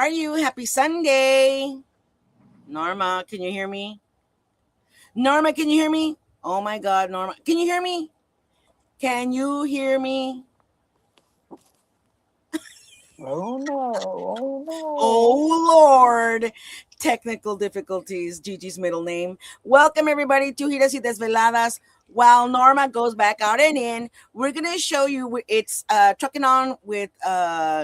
are you? Happy Sunday. Norma, can you hear me? Norma, can you hear me? Oh my God, Norma. Can you hear me? Can you hear me? Oh no, oh no. Oh Lord. Technical difficulties, Gigi's middle name. Welcome everybody to Giras y Desveladas. While Norma goes back out and in, we're going to show you it's trucking on with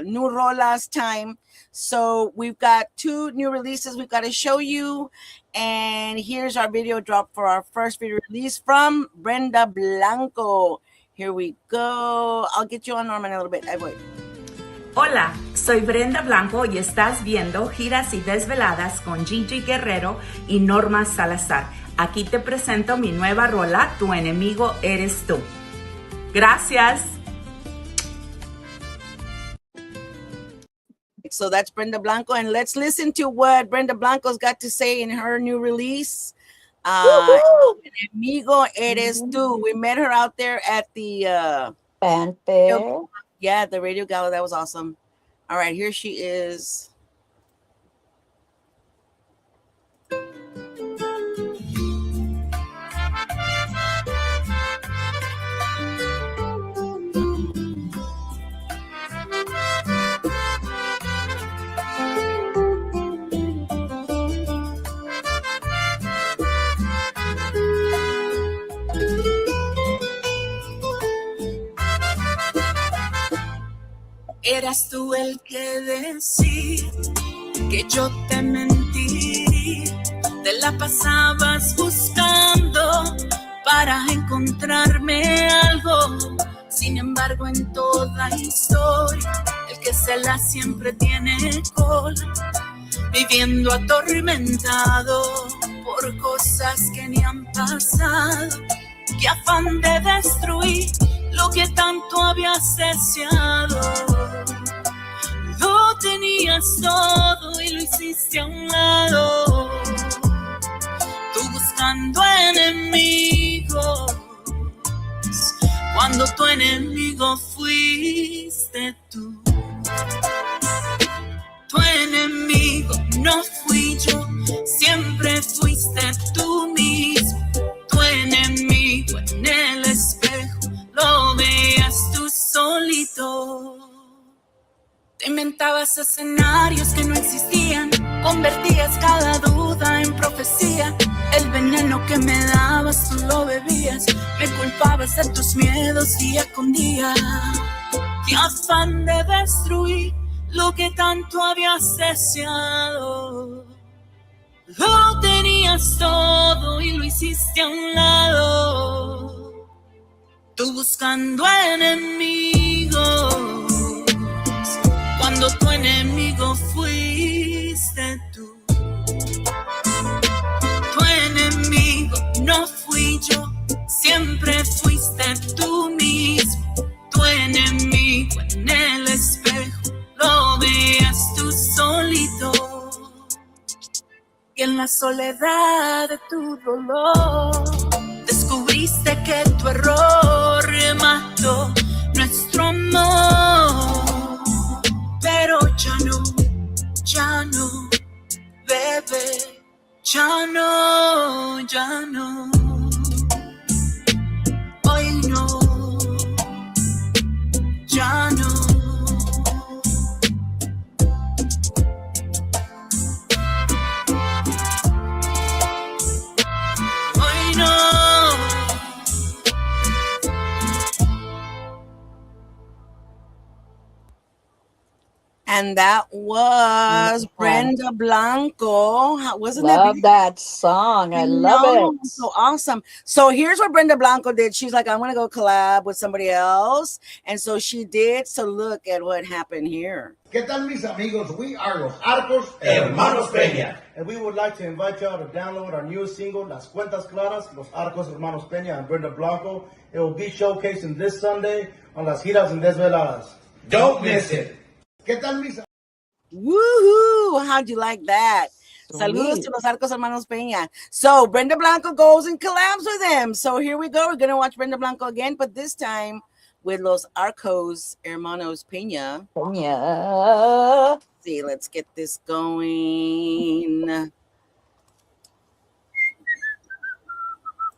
new rolas time. So we've got 2 new releases we've got to show you. And here's our video drop for our first video release from Brenda Blanco. Here we go. I'll get you on, Norma, in a little bit. I wait. Hola, soy Brenda Blanco y estás viendo Giras y Desveladas con Gigi Guerrero y Norma Salazar. Aquí te presento mi nueva rola, Tu enemigo eres tú. Gracias. So that's Brenda Blanco, and let's listen to what Brenda Blanco's got to say in her new release. Enemigo eres tú. We met her out there at the Fanfare. Yeah, the radio gala. That was awesome. All right, here she is. Eras tú el que decía que yo te mentí, te la pasabas buscando para encontrarme algo. Sin embargo, en toda historia, el que se la siempre tiene cola, viviendo atormentado por cosas que ni han pasado. Qué afán de destruir lo que tanto habías deseado. Lo tenías todo y lo hiciste a un lado. Tú buscando enemigos, cuando tu enemigo fuiste tú. Tu enemigo no fui yo, siempre fuiste tú mismo. Tu enemigo en el espejo lo veías tú solito. Te inventabas escenarios que no existían, convertías cada duda en profecía. El veneno que me dabas tú lo bebías, me culpabas de tus miedos día con día. Qué afán de destruir lo que tanto habías deseado. Lo tenías todo y lo hiciste a un lado. Tú buscando enemigos, cuando tu enemigo fuiste tú. Tu enemigo no fui yo, siempre fuiste tú mismo. Tu enemigo en el espejo lo veías tú solito. Y en la soledad de tu dolor descubriste que tu error mató nuestro amor. Pero ya no, bebé, ya no, hoy no, ya no. Hoy no. And that was Brenda Blanco. Wasn't Love that song. I love it. So awesome. So here's what Brenda Blanco did. She's like, I'm going to go collab with somebody else. And so she did. So look at what happened here. ¿Qué tal, mis amigos? We are Los Arcos Hermanos Peña. And we would like to invite y'all to download our newest single, Las Cuentas Claras, Los Arcos Hermanos Peña and Brenda Blanco. It will be showcasing this Sunday on Las Giras y Desveladas. Don't miss it. ¿Qué tal, mis? Woohoo! How'd you like that? Saludos to Los Arcos Hermanos Peña. So Brenda Blanco goes and collabs with them. So here we go. We're going to watch Brenda Blanco again, but this time with Los Arcos Hermanos Peña. Yeah. See, let's get this going.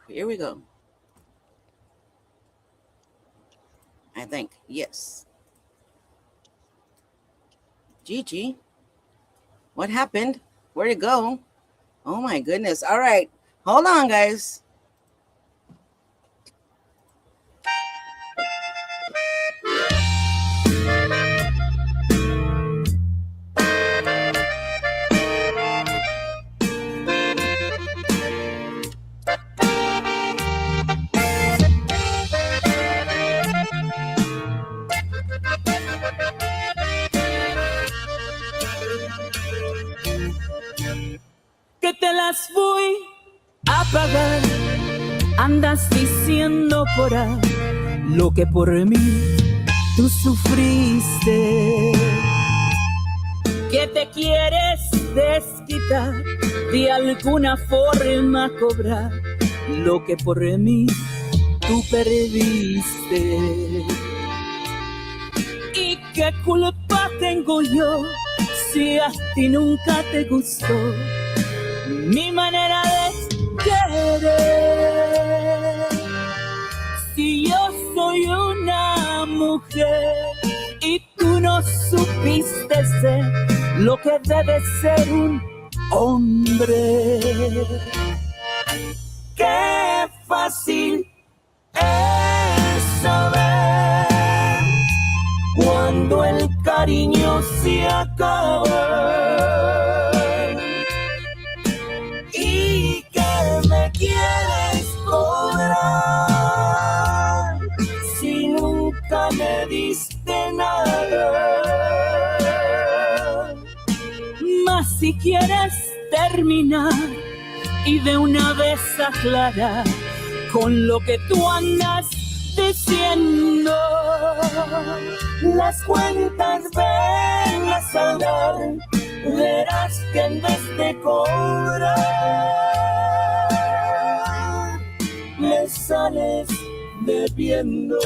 Here we go. I think. Yes. Gigi, what happened? Where'd it go? Oh my goodness. All right. Hold on, guys. Que te las voy a pagar. Andas diciendo por ahí lo que por mí tú sufriste. Que te quieres desquitar, de alguna forma cobrar lo que por mí tú perdiste. ¿Y qué culpa tengo yo si a ti nunca te gustó mi manera de querer? Si yo soy una mujer y tú no supiste ser lo que debe ser un hombre, qué fácil es saber cuando el cariño se acaba. Y que me quieres cobrar si nunca me diste nada. Mas si quieres terminar y de una vez aclarar con lo que tú andas diciendo, las cuentas ven a saldar, verás que en vez de cobrar me sales debiendo.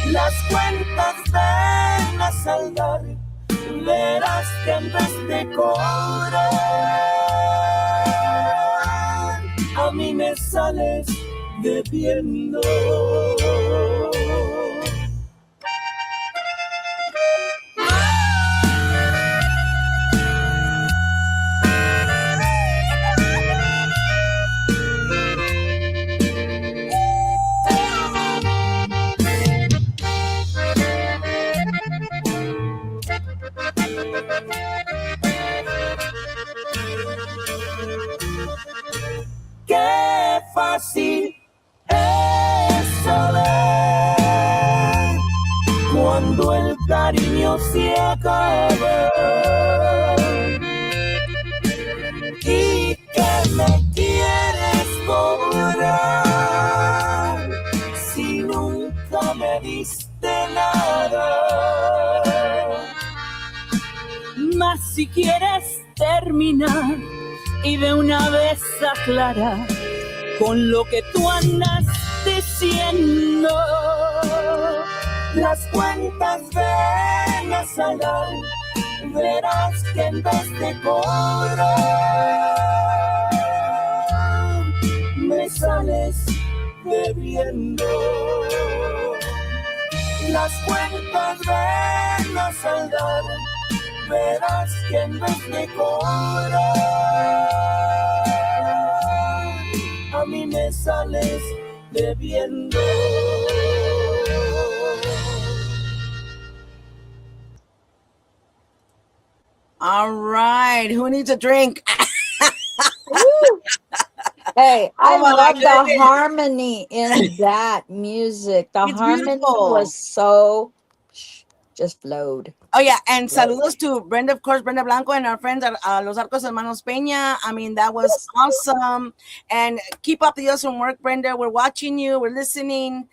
Las cuentas ven a saldar, verás que en vez de cobrar a mí me sales debiendo. Qué fácil es saber cuando el cariño se acaba y que me quieres cobrar si nunca me diste nada. Mas si quieres terminar y de una vez aclarar con lo que tú andas diciendo, las cuentas ven a saldar, verás que en vez de cobrar me sales debiendo. Las cuentas ven a saldar, verás que en vez de cobrar a mí me sales debiendo. All right. Who needs a drink? Hey, Oh I my love the goodness. harmony in that music. The It's harmony beautiful. was so just flowed. Oh yeah, and Flowed. saludos to Brenda, of course, Brenda Blanco and our friends at Los Arcos Hermanos Peña. I mean, that was awesome. And keep up the awesome work, Brenda. We're watching you. We're listening.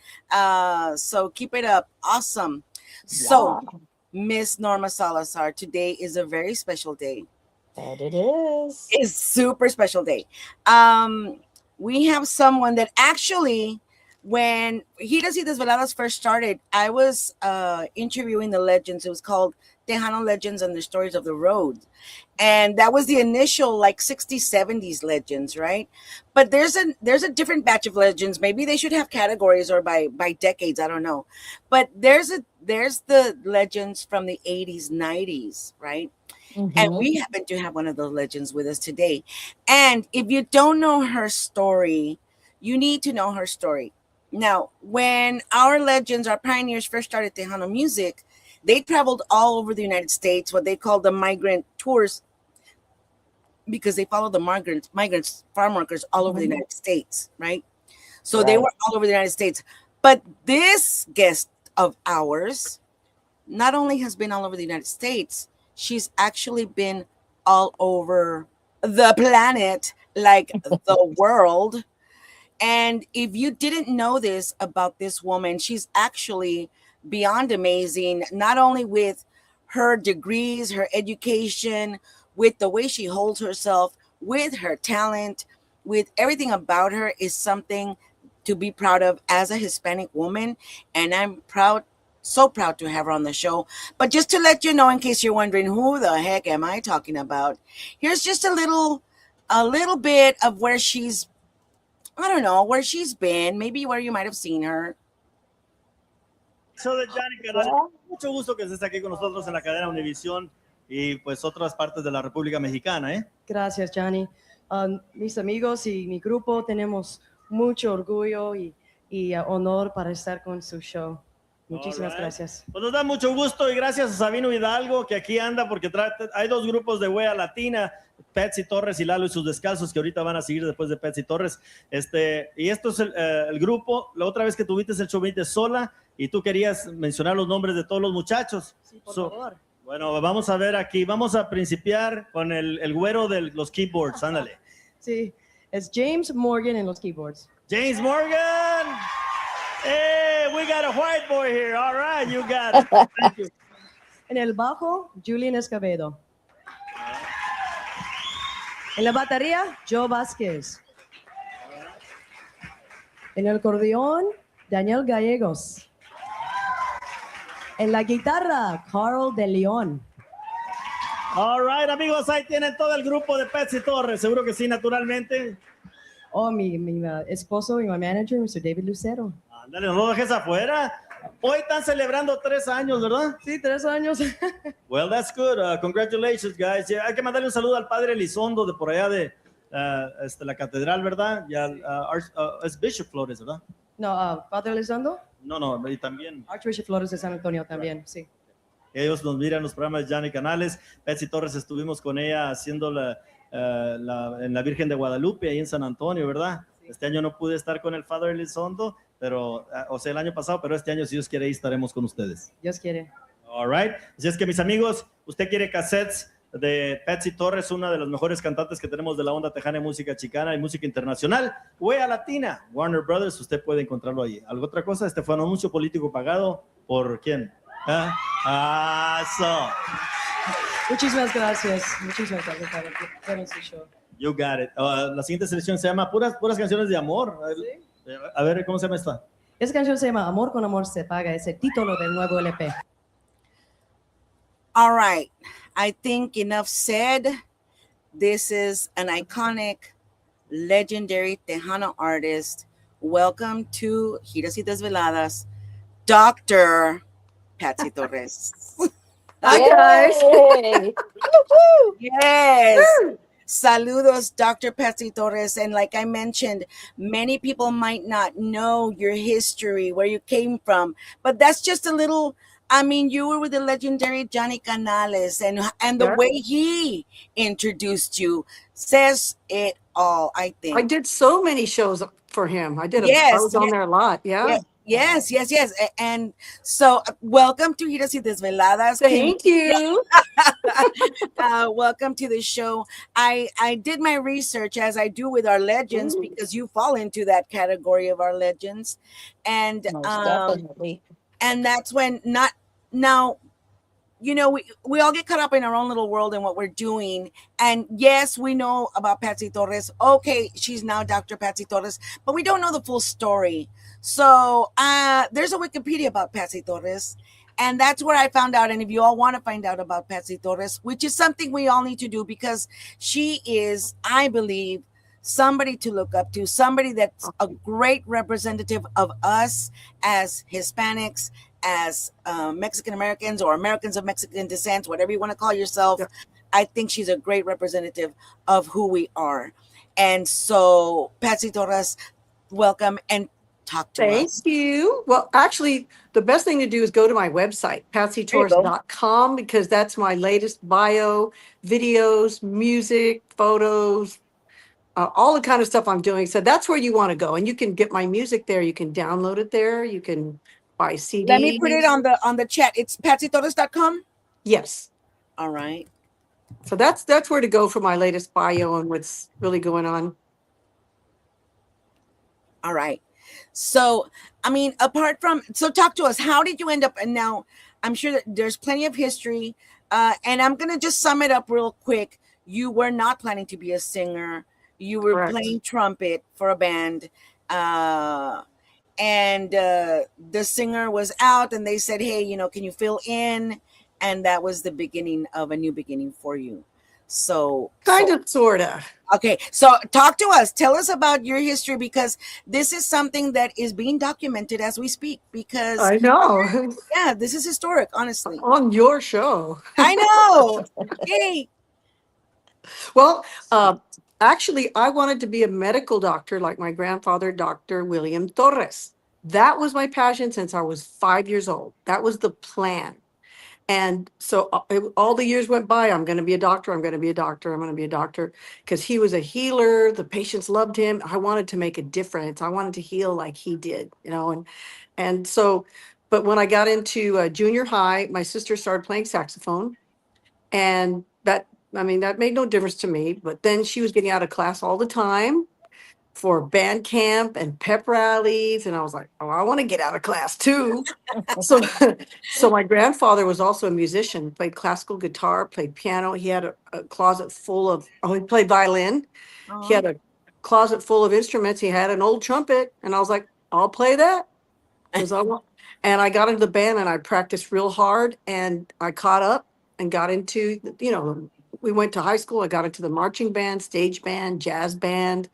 So keep it up. Awesome. So, Yeah, Miss Norma Salazar, today is a very special day. that it is. It's super special day. We have someone that actually When Giras y Desveladas first started, I was interviewing the legends. It was called Tejano Legends and the Stories of the Road. And that was the initial like 60s, 70s legends, right? But there's a different batch of legends. Maybe they should have categories or by decades, I don't know. But there's the legends from the 80s, 90s, right? And Mm-hmm. we happen to have one of those legends with us today. And if you don't know her story, you need to know her story. Now, when our legends, our pioneers first started Tejano music, they traveled all over the United States, what they call the migrant tours, because they followed the migrants, farm workers all over the Mm-hmm. United States, right? So they Right. were all over the United States. But this guest of ours not only has been all over the United States, she's actually been all over the planet, like the world. And if you didn't know this about this woman, she's actually beyond amazing, not only with her degrees, her education, with the way she holds herself, with her talent, with everything about her is something to be proud of as a Hispanic woman. And I'm proud, so proud to have her on the show. But just to let you know, in case you're wondering who the heck am I talking about, here's just a little bit of where she's, I don't know, where she's been, maybe where you might have seen her. Show de Gianni Canales. Yeah. Mucho gusto que estés aquí con nosotros en la cadena Univisión y pues otras partes de la República Mexicana, ¿eh? Gracias, Johnny. Mis amigos y mi grupo tenemos mucho orgullo y honor para estar con su show. Muchísimas Alright. gracias. Pues nos da mucho gusto y gracias a Sabino Hidalgo que aquí anda porque hay dos grupos de wea latina, Patsy Torres y Lalo y sus descalzos que ahorita van a seguir después de Patsy Torres. Y esto es el grupo. La otra vez que tuviste el show viniste sola y tú querías mencionar los nombres de todos los muchachos. Sí, por favor. Bueno, vamos a ver aquí. Vamos a principiar con el güero de los keyboards. Ándale. Sí, es James Morgan en los keyboards. James Morgan. Hey, we got a white boy here. All right, you got it. Thank you. En el bajo, Julian Escobedo. En la batería, Joe Vázquez. En el acordeón, Daniel Gallegos. En la guitarra, Carl de León. All right, amigos, ahí tienen todo el grupo de Patsy Torres. Seguro que sí, naturalmente. Oh, mi esposo y mi manager, Mr. David Lucero. Ándale, no lo dejes afuera. Hoy están celebrando 3 años, ¿verdad? Sí, 3 años. Well, that's good. Congratulations, guys. Yeah, hay que mandarle un saludo al padre Elizondo de por allá de la catedral, ¿verdad? Ya, es Bishop Flores, ¿verdad? No, Padre Elizondo. No, y también Archbishop Flores de San Antonio también, sí. ellos nos miran los programas de Gianni Canales. Patsy Torres estuvimos con ella haciendo en la Virgen de Guadalupe, ahí en San Antonio, ¿verdad? Sí. Este año no pude estar con el Father Elizondo, pero, o sea, el año pasado, pero este año, si Dios quiere, ahí estaremos con ustedes. Dios quiere. All right. Así es que, mis amigos, usted quiere cassettes de Patsy Torres, una de las mejores cantantes que tenemos de la onda tejana, música chicana y música internacional, wea latina, Warner Brothers, usted puede encontrarlo ahí. ¿Algo otra cosa? Este fue un anuncio político pagado ¿por quién? Muchísimas gracias. Muchísimas gracias por su show. You got it. La siguiente selección se llama puras canciones de amor. ¿Sí? A ver, ¿cómo se llama esta? Esta canción se llama Amor con Amor se paga. Es el título del nuevo LP. All right. I think enough said. This is an iconic, legendary Tejano artist. Welcome to Giras y Desveladas, Dr. Patsy Torres. Hi, guys. Yes. Saludos, Dr. Patsy Torres. And like I mentioned, many people might not know your history, where you came from, but that's just a little. I mean, you were with the legendary Gianni Canales, and the Sure. way he introduced you says it all, I think. I did so many shows for him. I Yes, was on yes. there a lot. Yeah. Yes. And so, welcome to Giras y Desveladas. Thank you. Welcome to the show. I did my research, as I do with our legends, Ooh. because you fall into that category of our legends, and Most definitely. and that's when not now. You know, we all get caught up in our own little world and what we're doing. And yes, we know about Patsy Torres. Okay, she's now Dr. Patsy Torres, but we don't know the full story. So there's a Wikipedia about Patsy Torres, and that's where I found out. And if you all want to find out about Patsy Torres, which is something we all need to do because she is, I believe, somebody to look up to, somebody that's a great representative of us as Hispanics, as Mexican Americans or Americans of Mexican descent, whatever you want to call yourself. Yeah. I think she's a great representative of who we are. And so, Patsy Torres, welcome and talk to Thank us. you. Well, actually, the best thing to do is go to my website, There you go. patsytorres.com, because that's my latest bio, videos, music, photos, all the kind of stuff I'm doing. So that's where you want to go. And you can get my music there. You can download it there. You can buy Let me put it CDs. on the chat. It's patsytorres.com. Yes. All right. So that's where to go for my latest bio and what's really going on. All right. So, I mean, apart from, so talk to us. How did you end up? And now I'm sure that there's plenty of history. And I'm going to just sum it up real quick. You were not planning to be a singer, you were Correct. playing trumpet for a band. And the singer was out, and they said, hey, you know, can you fill in? And that was the beginning of a new beginning for you. So, Kind of, sort of. okay, so talk to us. Tell us about your history because this is something that is being documented as we speak. Because I know. yeah, this is historic, honestly. On your show. I know. Yay. Well, actually, I wanted to be a medical doctor like my grandfather, Dr. William Torres. That was my passion since I was 5 years old. That was the plan. And so all the years went by. I'm going to be a doctor. I'm going to be a doctor. I'm going to be a doctor because he was a healer. The patients loved him. I wanted to make a difference. I wanted to heal like he did, you know. And so, but when I got into junior high, my sister started playing saxophone, and that made no difference to me. But then she was getting out of class all the time for band camp and pep rallies, and I was like, oh, I want to get out of class too. So so my grandfather was also a musician, played classical guitar, played piano. He had a closet full of, he played violin. He had a closet full of instruments. He had an old trumpet, and I was like, I'll play that because I want. And I got into the band, and I practiced real hard, and I caught up and got into, we went to high school. I got into the marching band, stage band, jazz band,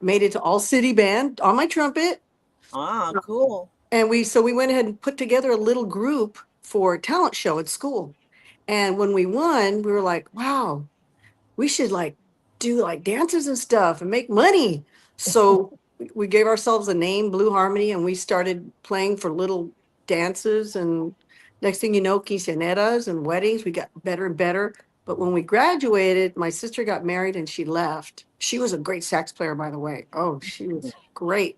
made it to all city band on my trumpet. Cool. And we went ahead and put together a little group for a talent show at school. And when we won, we were like, wow, we should like do like dances and stuff and make money. So we gave ourselves a name, Blue Harmony, and we started playing for little dances. And next thing you know, quinceaneras and weddings, we got better and better. But when we graduated, my sister got married and she left. She was a great sax player, by the way. Oh, she was great.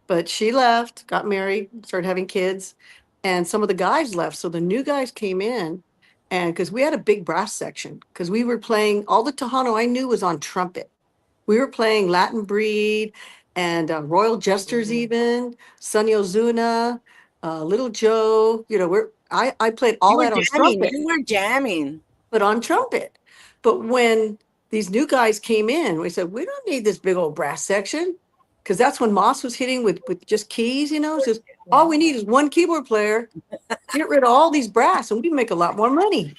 But she left, got married, started having kids, and some of the guys left. So the new guys came in, and because we had a big brass section, because we were playing, all the Tejano I knew was on trumpet. We were playing Latin Breed and Royal Jesters, even Sonny Ozuna, Little Joe. I played all You were that on jamming. trumpet, You were jamming. but on trumpet. But when these new guys came in, we said, we don't need this big old brass section. Because that's when Moss was hitting with just keys, it's just all we need is one keyboard player, get rid of all these brass, and we make a lot more money.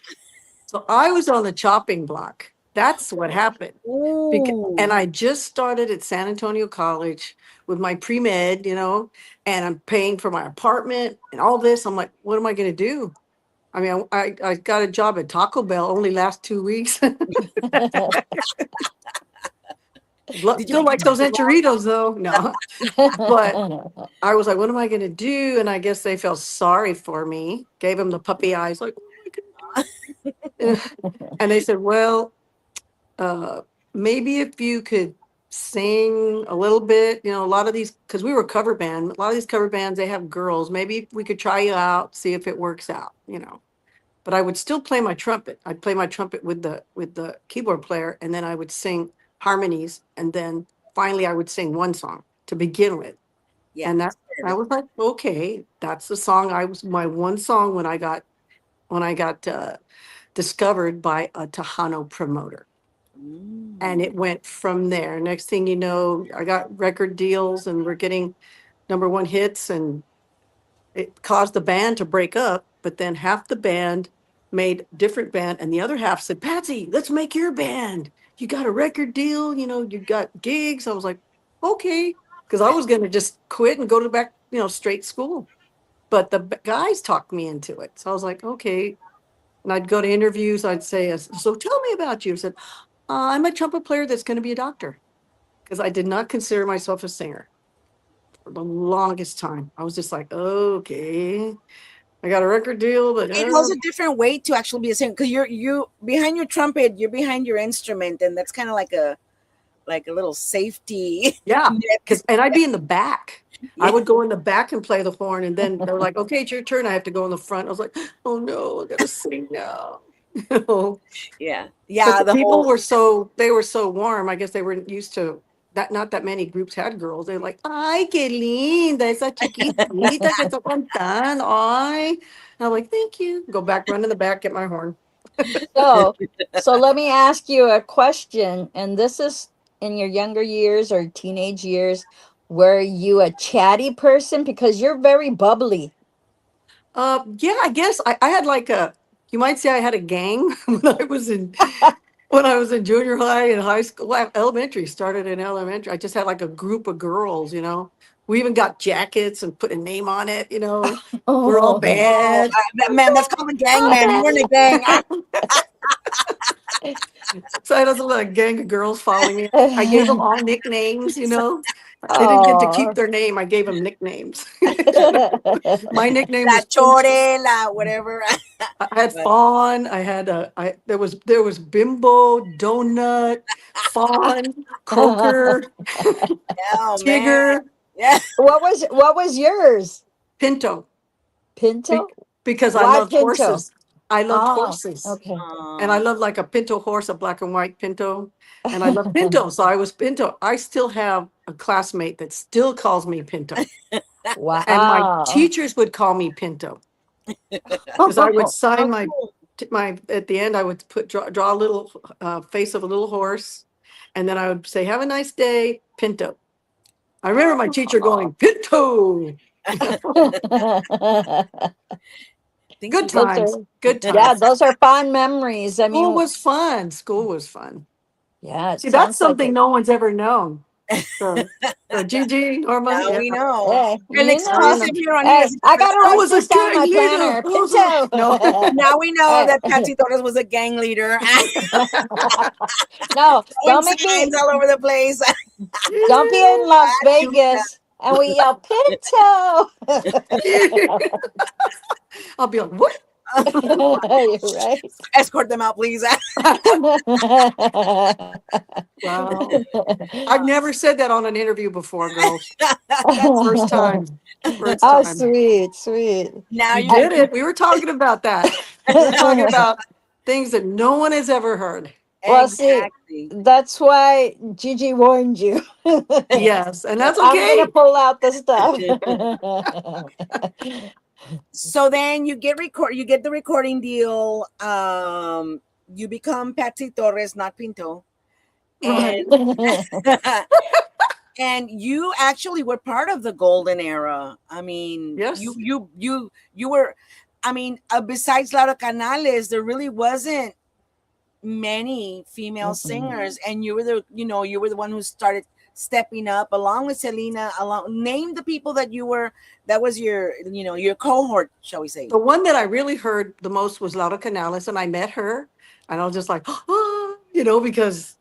So I was on the chopping block. That's what happened. And I just started at San Antonio College with my pre-med, and I'm paying for my apartment and all this. I'm like, what am I going to do? I mean, I got a job at Taco Bell, only last 2 weeks. Still like those enchiladas, though. No, but I was like, what am I going to do? And I guess they felt sorry for me, gave them the puppy eyes, like, what am I going to do? And they said, well, maybe if you could sing a little bit, a lot of these, because we were a cover band, a lot of these cover bands, they have girls. Maybe we could try you out, see if it works out, But I would still play my trumpet. I'd play my trumpet with the keyboard player, and then I would sing harmonies, and then finally I would sing one song to begin with. Yeah. And that I was like, okay, that's the song. I was my one song when I got discovered by a Tejano promoter. And it went from there. Next thing you know, I got record deals, and we're getting #1 hits, and it caused the band to break up. But then half the band made different band, and the other half said, "Patsy, let's make your band. You got a record deal, you got gigs." I was like, okay, because I was gonna just quit and go to back, straight school. But the guys talked me into it, so I was like, okay. And I'd go to interviews. I'd say, "So tell me about you." I said, "I'm a trumpet player that's going to be a doctor," because I did not consider myself a singer for the longest time. I was just like, okay, I got a record deal, but It was a different way to actually be a singer, because you behind your trumpet, you're behind your instrument, and that's kind of like a little safety. yeah, net. and I'd be in the back. I Yeah. would go in the back and play the horn, and then they're like, "Okay, it's your turn." I have to go in the front. I was like, "Oh no, I gotta sing now." Yeah, But the the people whole were so warm. I guess they weren't used to that. Not that many groups had girls. They're like, "Ay, qué linda, esa chiquitita que está cantando, ay." And I'm like, "Thank you." Go back, run in the back, get my horn. So, so let me ask you a question, and this is in your younger years or teenage years. Were you a chatty person? Because you're very bubbly. Yeah, I guess I had like you might say I had a gang when I was in junior high and high school. Well, elementary started in elementary. I just had like a group of girls. We even got jackets and put a name on it. We're all Oh, oh, bad. man, that's called a gang, All man. You were in a gang. So I had a little gang of girls following me. I gave them all nicknames. They didn't get to keep oh. their name. I gave them nicknames. My nickname La was chore, la whatever. I had But, fawn. I had there was bimbo, donut, fawn, croaker, oh man, tigger, yeah. What was yours? pinto, be- Pinto? because I Why loved Pinto? horses. I loved Oh, horses. okay. And I love like a pinto horse, a black and white pinto. And I love pinto. So I was pinto. I still have a classmate that still calls me pinto. And my Wow. teachers would call me pinto because I would sign Oh, cool. my at the end I would draw a little face of a little horse, and then I would say, "Have a nice day, pinto." I remember my teacher going, "Pinto." Thank Good you. Those times. are, Good yeah, times. those are fond memories. I School mean, was fun. School was fun. yeah, it See, that's sounds like something it. no one's ever known. So Gigi, Norma, Now yeah. we know. Hey, An you Now you know. know. exclusive here on Hey, Hiras y I gotta I write was a this down in gang my leader. planner. Pinto. No. Now we know Hey, that Patsy Torres was a gang leader. no, Throwing don't make me. signs all over the place. Don't be in Las You Vegas and we yell Pinto. I'll be like, "What?" You're right. escort them out, please. Wow. I've never said that on an interview before, girls. First time. First Oh, time. sweet, sweet. Now You you did can. it. We were talking about that. We were talking about things that no one has ever heard. Well, see, Exactly. that's why Gigi warned you. Yes, and that's I'm gonna okay. pull out the stuff. So then you get the recording deal. You become Patsy Torres, not Pinto. Right. And and you actually were part of the golden era. I mean, Yes. you were. I mean, besides Laura Canales, there really wasn't many female singers, and you were the one who started stepping up along with Selena. Name the people that was your cohort, shall we say? The one that I really heard the most was Laura Canales, and I met her, and I was just like, oh, because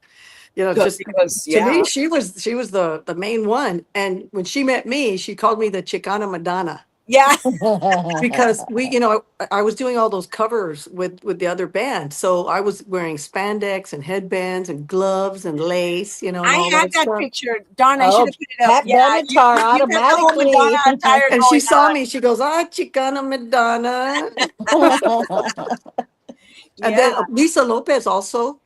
just Because to me, yeah, she was the main one. And when she met me, she called me the Chicana Madonna. yeah. Because I was doing all those covers with the other band, so I was wearing spandex and headbands and gloves and lace, and I all had that that stuff. picture. Darn, I should Oh, have put it up. Pat Yeah, Benatar you got the whole Madonna automatically. attire And she going saw on. me, she goes, "Ah, Chicana Madonna." And then Yeah, Lisa Lopez also.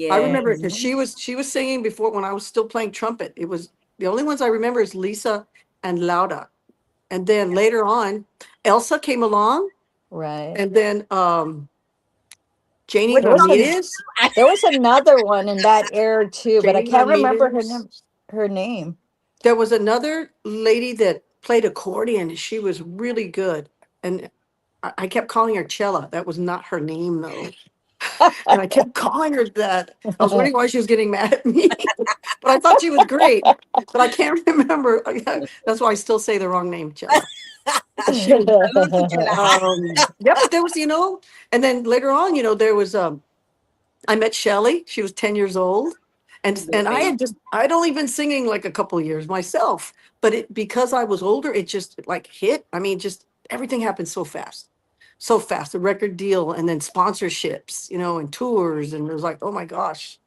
I yeah. remember because she was singing before when I was still playing trumpet. It was the only ones I remember is Lisa and Laura. And then later on, Elsa came along, Right. and then Janie Which There was song? Ramirez. there was another one in that era too, but I Janie can't remember Ramirez. her name. There was another lady that played accordion. She was really good. And I kept calling her Cella. That was not her name, though. And I kept calling her that. I was wondering why she was getting mad at me. But I thought she was great. But I can't remember. That's why I still say the wrong name, Cella. She was, Saludos to Chela. yeah, but there was, and then later on, there was I met Shelly. She was 10 years old. And I'd only been singing like a couple of years myself, but because I was older, it just like hit. I mean, just everything happened so fast. So fast, the record deal and then sponsorships, and tours. And it was like, oh my gosh,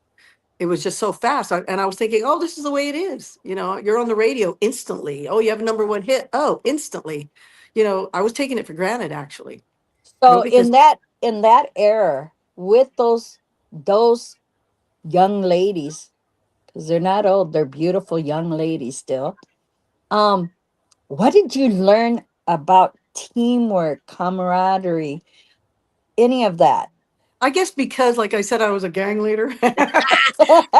it was just so fast. And I was thinking, oh, this is the way it is. You're on the radio instantly. Oh, you have a number one hit. Oh, instantly. I was taking it for granted, actually. So Because in that era, with those young ladies, because they're not old, they're beautiful young ladies still. What did you learn about teamwork, camaraderie, any of that? I guess because, like I said, I was a gang leader.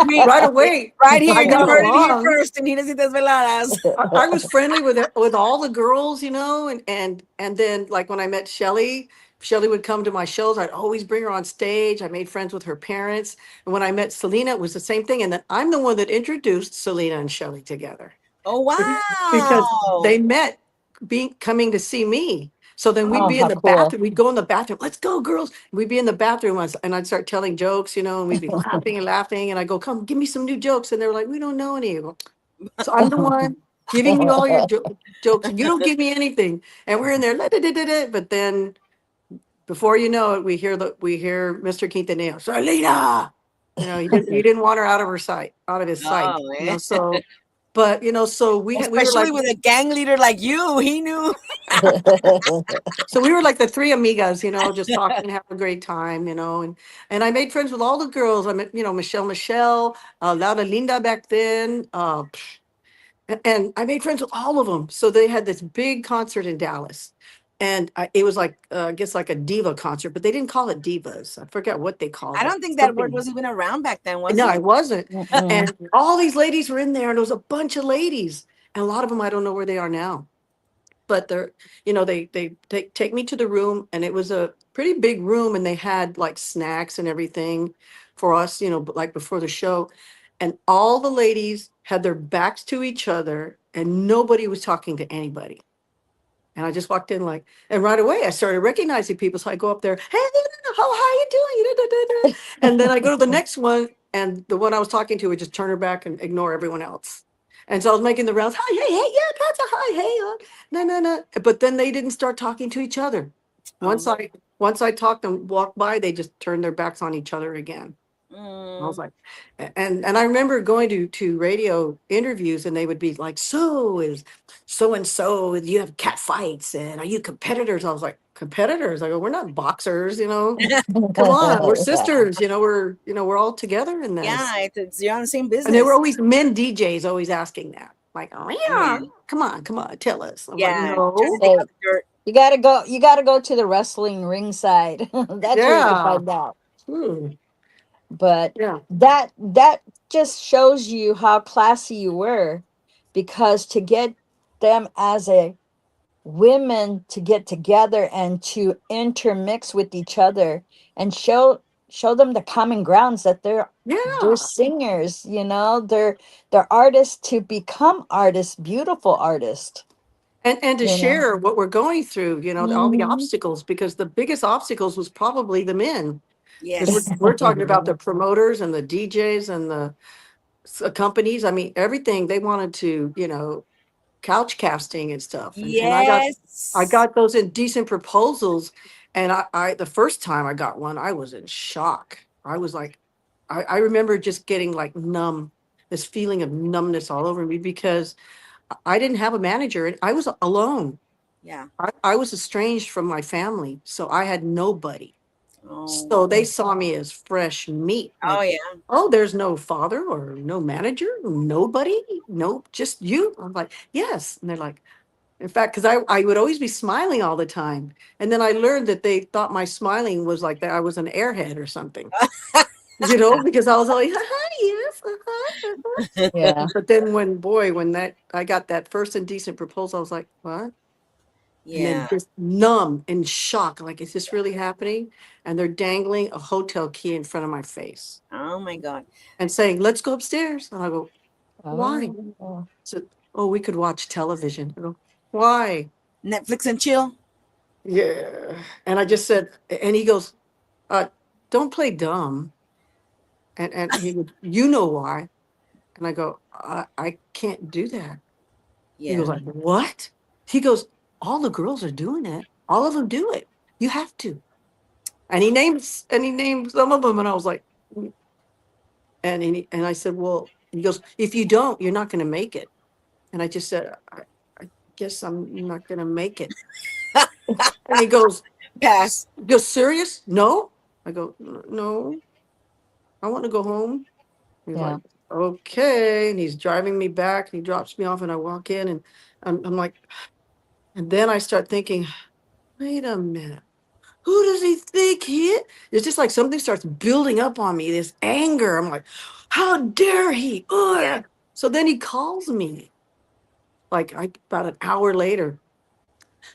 We- Right away, right here, I you got heard it here along. first in Giras y Desveladas. I was friendly with all the girls, and then like when I met Shelly, Shelly would come to my shows. I'd always bring her on stage. I made friends with her parents. And when I met Selena, it was the same thing. And then I'm the one that introduced Selena and Shelly together Oh, because wow. they met coming to see me. So then we'd Oh, be in how the cool. bathroom. We'd go in the bathroom. Let's go, girls. We'd be in the bathroom and I'd start telling jokes, and we'd be laughing and laughing. And I go, come, give me some new jokes. And they were like, we don't know any. So I'm the one giving you all your jokes. You don't give me anything. And we're in there, but then before you know it, we hear Mr. Quintanilla, Selena. He didn't want her out of his sight. Oh, man. So, but so we were Especially like, with a gang leader like you, he knew. so we were like the three amigas, just talking, have a great time, and I made friends with all the girls. I met, Michelle, Laura Linda back then. And I made friends with all of them. So they had this big concert in Dallas. And it was like, I guess like a diva concert, but they didn't call it divas. I forget what they called I it. don't think that word Something. was even around back then, was No, it? it wasn't. Mm-mm. And all these ladies were in there, and there was a bunch of ladies. And a lot of them, I don't know where they are now. But they're, they take me to the room, and it was a pretty big room, and they had like snacks and everything for us, like before the show. And all the ladies had their backs to each other, and nobody was talking to anybody. And I just walked in and right away I started recognizing people. So I go up there, hey, how you doing? And then I go to the next one, and the one I was talking to would just turn her back and ignore everyone else. And so I was making the rounds, hi, hey, yeah, Patsy, hi, hey, no. But then they didn't start talking to each other. Once I talked and walked by, they just turned their backs on each other again. I was like, and I remember going to radio interviews, and they would be like, so is so and so, you have cat fights, and are you competitors? I was like, competitors? I go, we're not boxers, come on, we're sisters, we're all together in this. Yeah, you're on the same And they business. were always men DJs always asking that, like, oh yeah, Mhm. come on, tell us. I'm Yeah, like, trying no, to dig out the dirt. You gotta go to the wrestling ringside. That's where you can yeah, find out. But yeah. that just shows you how classy you were, because to get them as a women to get together and to intermix with each other and show them the common grounds that they're Yeah. singers, they're artists to become artists, beautiful artists. And to You know? share what we're going through, all the Mhm. obstacles, because the biggest obstacles was probably the men. Because Yes. we're talking about the promoters and the DJs and the companies. I mean, everything they wanted to, couch casting and stuff. And I Yes. got those indecent proposals. And I the first time I got one, I was in shock. I was like, I remember just getting like numb, this feeling of numbness all over me, because I didn't have a manager and I was alone. Yeah. I was estranged from my family, so I had nobody. Oh. So they saw me as fresh meat. Oh, Like, yeah. oh, there's no father or no manager, nobody, no, just you. I'm like, yes. And they're like, in fact, because I would always be smiling all the time. And then I learned that they thought my smiling was like that I was an airhead or something. Because I was always, hi, yes, Yeah. But then when I got that first indecent proposal, I was like, what? And then Yeah. just numb and shocked, like, is this really happening? And they're dangling a hotel key in front of my face Oh my God. and saying, let's go upstairs. And I go, why? Oh, So, oh, we could watch television. I go, why? Netflix and chill. Yeah. And I just said, and he goes, uh, don't play dumb. And he goes, you know why? And I go, I can't do that. He Yeah. goes like, what? He goes, all the girls are doing it. All of them do it. You have to. And he named some of them, and I was like, "Mm." And I said, well, he goes, if you don't, you're not going to make it. And I just said, I guess I'm not going to make it. And Pass. he goes, serious? No. I go, no, I want to go home. He's yeah. like, okay. And he's driving me back. And he drops me off, and I walk in, and I'm like, and then I start thinking, wait a minute. Who does he think he is? It's just like something starts building up on me, this anger. I'm like, how dare he? Ugh. So then he calls me about an hour later.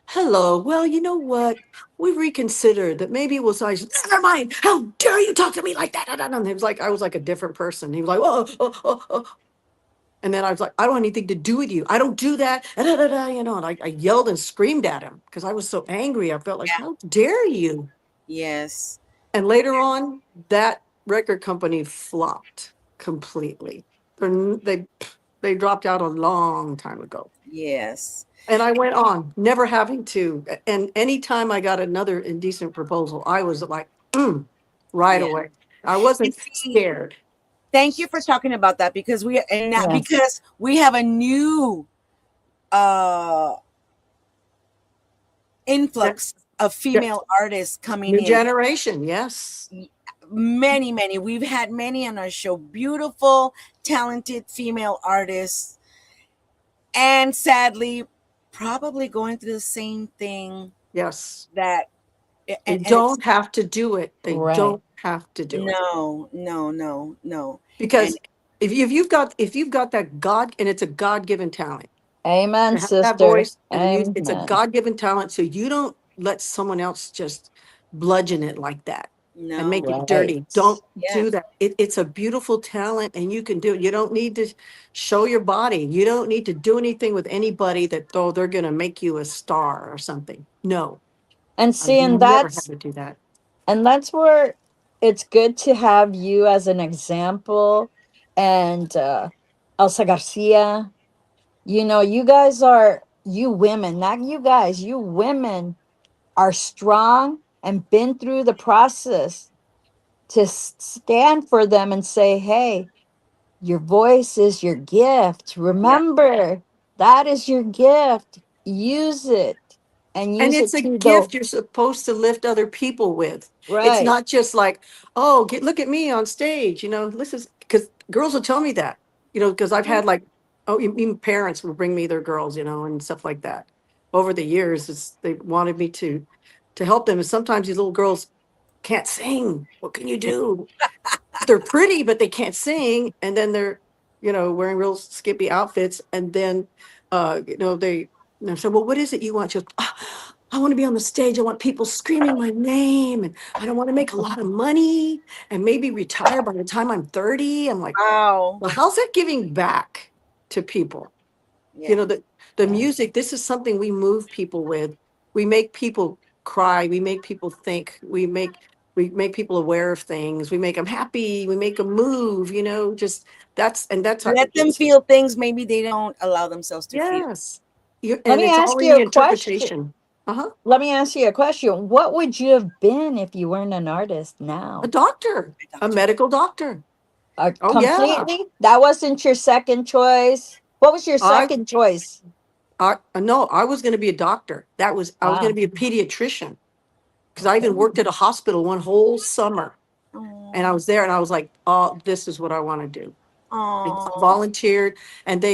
Hello. Well, you know what? We reconsidered that maybe it was I. Never mind. How dare you talk to me like that? And it was like I was like a different person. He was like, oh. And then I was like, I don't have anything to do with you. I don't do that. And I yelled and screamed at him because I was so angry. I felt like, Yeah. how dare you? Yes. And later on, that record company flopped completely. They dropped out a long time ago. Yes. And I went on, never having to. And anytime I got another indecent proposal, I was like, right Yeah. away. I And wasn't see, scared. thank you for talking about that because Yeah. because we have a new uh Yeah. influx of Yeah. female artists coming New in. generation, yes. Many. We've had many on our show. Beautiful, talented female artists. And sadly, probably going through the same thing Yes. that They and it's don't have to do it. They Right. don't have to do it. no. And Because if you've got that God, and it's a God-given talent Amen, to have that sister. voice and the music, it's a Amen. God-given talent. So you don't let someone else just bludgeon it like that and make no, it Right. dirty. Don't do yes, that. It's a beautiful talent and you can do it. You don't need to show your body. You don't need to do anything with anybody that, oh, they're going to make you a star or something. No, And I've see, never had to do that. and that's where it's good to have you as an example, and Elsa Garcia. You know, you women, not you guys, you women are strong and been through the process to stand for them and say, hey, your voice is your gift. yeah, Remember, that is your gift. Use it and And use it's it a to the gift you're supposed to lift other people with. It's right. not just like, oh, look at me on stage, listen, because girls will tell me that, because I've had like, oh, even parents will bring me their girls, and stuff like that. Over the years, they wanted me to help them. And sometimes these little girls can't sing. What can you do? They're pretty, but they can't sing. And then they're, wearing real skimpy outfits. And then, they said, well, what is it you want? She goes, I want to be on the stage. I want people screaming my name. And I don't want to make a lot of money and maybe retire by the time I'm 30. I'm like, wow, well, how's that giving back to people? yeah. The music, this is something we move people with. We make people cry. We make people think. We make people aware of things. We make them happy. We make them move. Just that's how Let them feel things maybe they don't allow themselves to feel. yes. Let And me it's ask all in you the a question. interpretation. Uh-huh. Let me ask you a question. What would you have been if you weren't an artist A now? doctor, a medical doctor. Oh yeah. Completely? That wasn't your second choice? What was your I second choice? I no, I was going to be a doctor. I was going to Wow. be a pediatrician because I even Okay. worked at a hospital one whole summer. And I Oh, was there and I was like, oh, this is what I want to do. I oh, volunteered and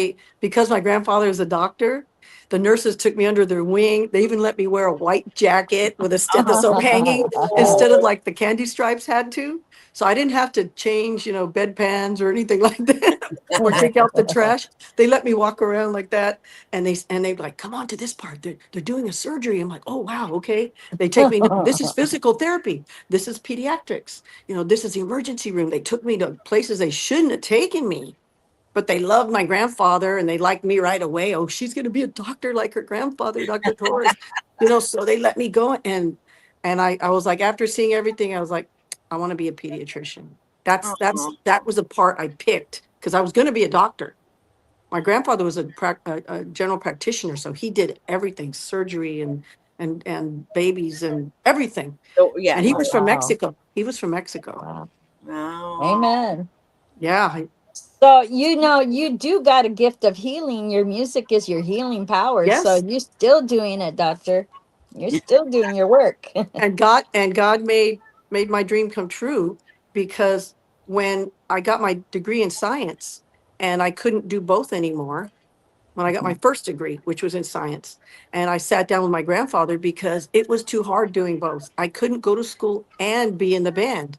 because my grandfather is a doctor, the nurses took me under their wing. They even let me wear a white jacket with a stethoscope hanging instead of like the candy stripes had to. So I didn't have to change, bedpans or anything like that or take out the trash. They let me walk around like that. And they'd be like, come on to this part. They're doing a surgery. I'm like, oh, wow. Okay. They take me, no, this is physical therapy. This is pediatrics. This is the emergency room. They took me to places they shouldn't have taken me. But they loved my grandfather and they liked me right away. Oh, she's going to be a doctor like her grandfather, Dr. Torres. So they let me go. And I was like, after seeing everything, I was like, I want to be a pediatrician. That was the part I picked because I was going to be a doctor. My grandfather was a general practitioner, so he did everything, surgery and babies and everything. So, yeah. And he No. was from Wow. Mexico. He was from Mexico. Wow. Wow. Amen. Yeah. So, you do got a gift of healing. Your music is your healing power. So Yes. you're still doing it, doctor. You're still doing your work. And God made my dream come true because when I got my degree in science and I couldn't do both anymore, when I got my first degree, which was in science, and I sat down with my grandfather because it was too hard doing both. I couldn't go to school and be in the band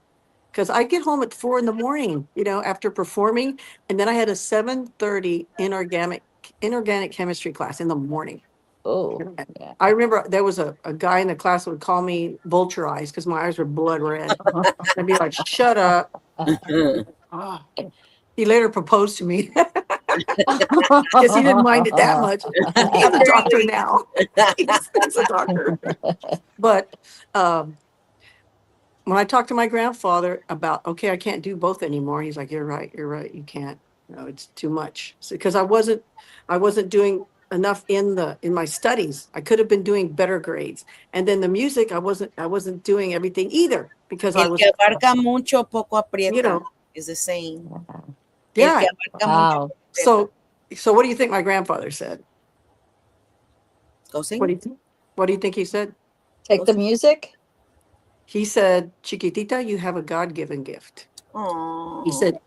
because I'd get home at 4 a.m, after performing, and then I had a 7:30 inorganic chemistry class in the morning. Oh, yeah. I remember there was a guy in the class that would call me vulture eyes because my eyes were blood red. I'd be like, shut up. Ah. He later proposed to me because he didn't mind it that much. He's a doctor now. He's a doctor. But when I talked to my grandfather about, okay, I can't do both anymore. He's like, you're right. You can't. It's too much. Because I wasn't doing enough in my studies. I could have been doing better grades. And then the music, I wasn't doing everything either because I El was, que abarca mucho, poco you aprieta, know, is the saying. El yeah. que abarca mucho, Wow. poco aprieta. So what do you think my grandfather said? Go What sing. do you think he said? Take the music. He said, Chiquitita, you have a God-given gift. Aww. He said,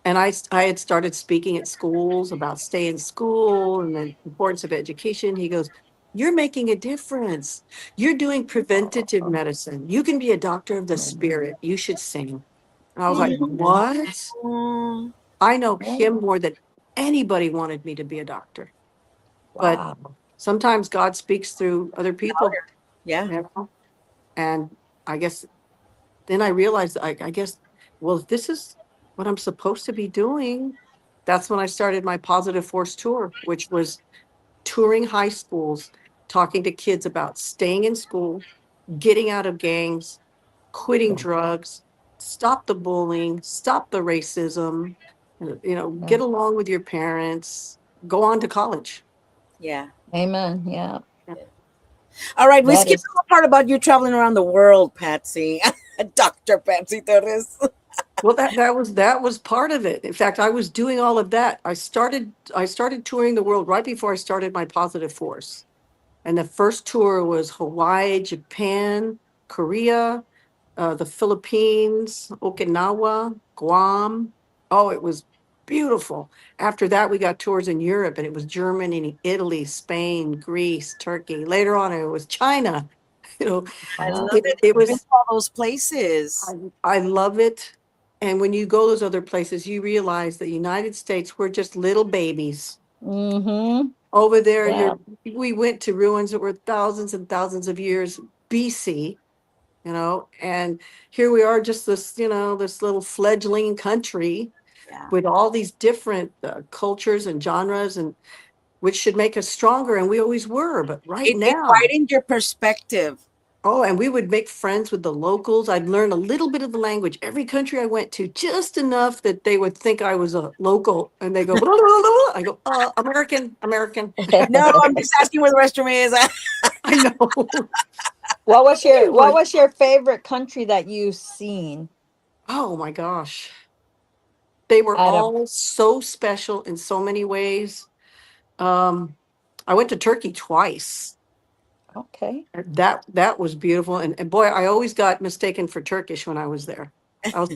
and I had started speaking at schools about stay in school and the importance of education. He goes, you're making a difference. You're doing preventative medicine. You can be a doctor of the spirit. You should sing. And I was like, what? Mm. I know him more than anybody wanted me to be a doctor. But Wow. sometimes God speaks through other people. Yeah. You know? And I guess then I realized, I guess, well, if this is what I'm supposed to be doing, that's when I started my Positive Force tour, which was touring high schools, talking to kids about staying in school, getting out of gangs, quitting drugs, stop the bullying, stop the racism, get along with your parents, go on to college. Yeah. Amen. Yeah. All right, we That skipped is the part about you traveling around the world, Patsy. Dr. Patsy Torres. Well, that was part of it. In fact, I was doing all of that. I started touring the world right before I started my Positive Force. And the first tour was Hawaii, Japan, Korea, the Philippines, Okinawa, Guam. Oh, it was beautiful. After that, we got tours in Europe, and it was Germany, Italy, Spain, Greece, Turkey. Later on, it was China. You know, I love wow. it. it You've been was to all those places. I love it. And when you go those other places, you realize the United States, we're just little babies. Mm-hmm. Over there, Yeah. we went to ruins that were thousands and thousands of years BC, and here we are, just this little fledgling country Yeah. with all these different cultures and genres, and which should make us stronger. And we always were, but right It now, widened your perspective. oh, and we would make friends with the locals. I'd learn a little bit of the language. Every country I went to, just enough that they would think I was a local, and they go, blah, blah, blah, blah. I go, American, American. No, I'm just asking where the restroom is. I know. What was Anyway. your favorite country that you've seen? Oh my gosh. They were Out of all so special in so many ways. Um, I went to Turkey twice. okay. That was beautiful. And boy, I always got mistaken for Turkish when I was there. I was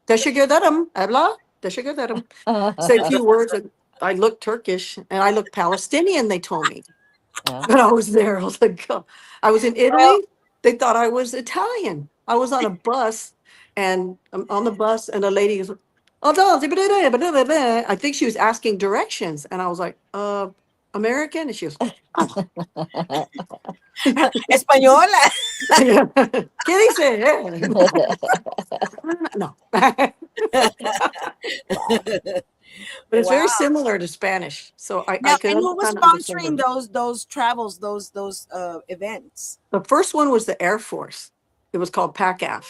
teşekkür ederim, abla, teşekkür ederim. Say a few words, and I looked Turkish and I looked Palestinian, they told me. Yeah. When I was there, I was like, oh. I was in Well, Italy. They thought I was Italian. I was on a bus And I'm on the bus, and a lady is, oh, no, I think she was asking directions. And I was like, American? And she was, oh, Española. ¿qué dice? No. But it's Wow. very similar to Spanish. So I Now, could and who was kind of understand sponsoring them. those travels, those events? The first one was the Air Force. It was called PACAF.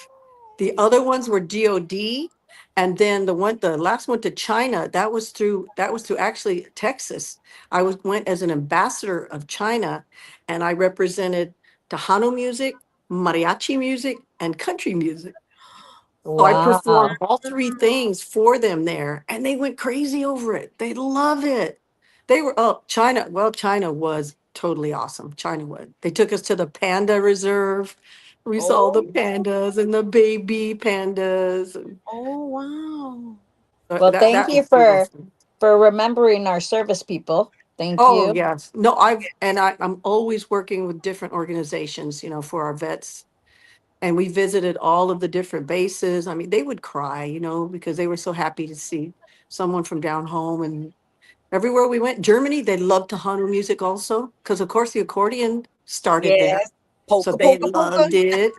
The other ones were DOD. And then the last one to China, that was through actually Texas. Went as an ambassador of China, and I represented Tejano music, mariachi music, and country music. So I performed Wow. all three things for them there, and they went crazy over it. They love it. They were, oh, China. Well, China was totally awesome. China was. They took us to the panda reserve. We saw the Oh, pandas and the baby pandas. And oh, wow. Well, thank that you was beautiful. for remembering our service people. Thank Oh you. yes. No, I'm always working with different organizations, for our vets. And we visited all of the different bases. I mean, they would cry, because they were so happy to see someone from down home. And everywhere we went, Germany, they loved Tejano music also, because of course the accordion started there. Yes. So Polka, they polka, polka. loved it,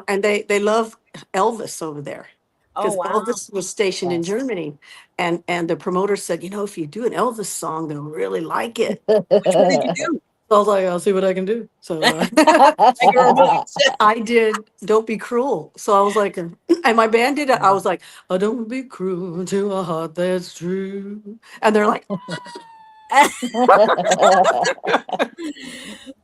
and they love Elvis over there. Oh, Because wow. Elvis was stationed in Yes. Germany. And the promoter said, if you do an Elvis song, they'll really like it. Which one did you do? So I was like, I'll see what I can do. So Tiger or Woods? I did Don't Be Cruel. So I was like, and my band did it. I was like, oh, don't be cruel to a heart that's true. And they're like,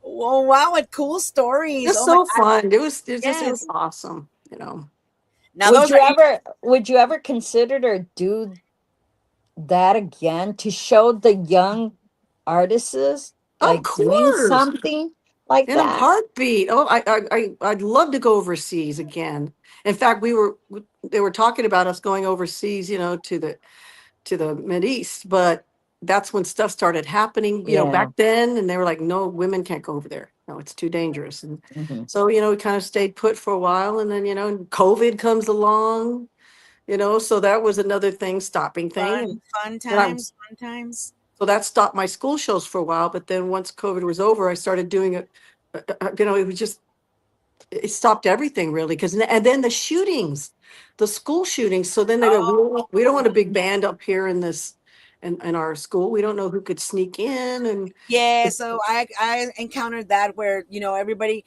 Oh, wow. What cool stories. it's Oh, my so God. fun. It was Yes. awesome. Now, those are, Would you ever consider or do that again to show the young artists Of like doing course. something like In a that? heartbeat. Oh, I'd love to go overseas again. In fact, they were talking about us going overseas, to the Mid East, but that's when stuff started happening, Yeah. back then, and they were like, no, women can't go over there. No, it's too dangerous. And Hmm. so, we kind of stayed put for a while, and then, COVID comes along, so that was another thing, stopping thing. fun, And, fun and I times, fun times. so that stopped my school shows for a while, but then once COVID was over, I started doing it. It was just, it stopped everything really, because and then the school shootings. So then they go, we don't want a big band up here in our school. We don't know who could sneak in. And Yeah, so I encountered that where everybody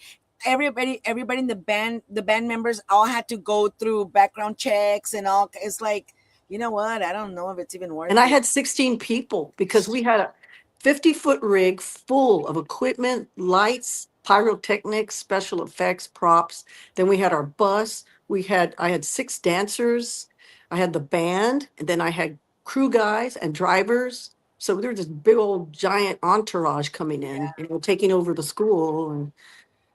in the band members all had to go through background checks and all. It's like, you know what? I don't know if it's even worth and I it. had 16 people because we had a 50-foot rig full of equipment, lights, pyrotechnics, special effects, props. Then we had our bus. I had 6 dancers. I had the band, and then I had crew guys and drivers. So there was this big old giant entourage coming in, taking over the school. And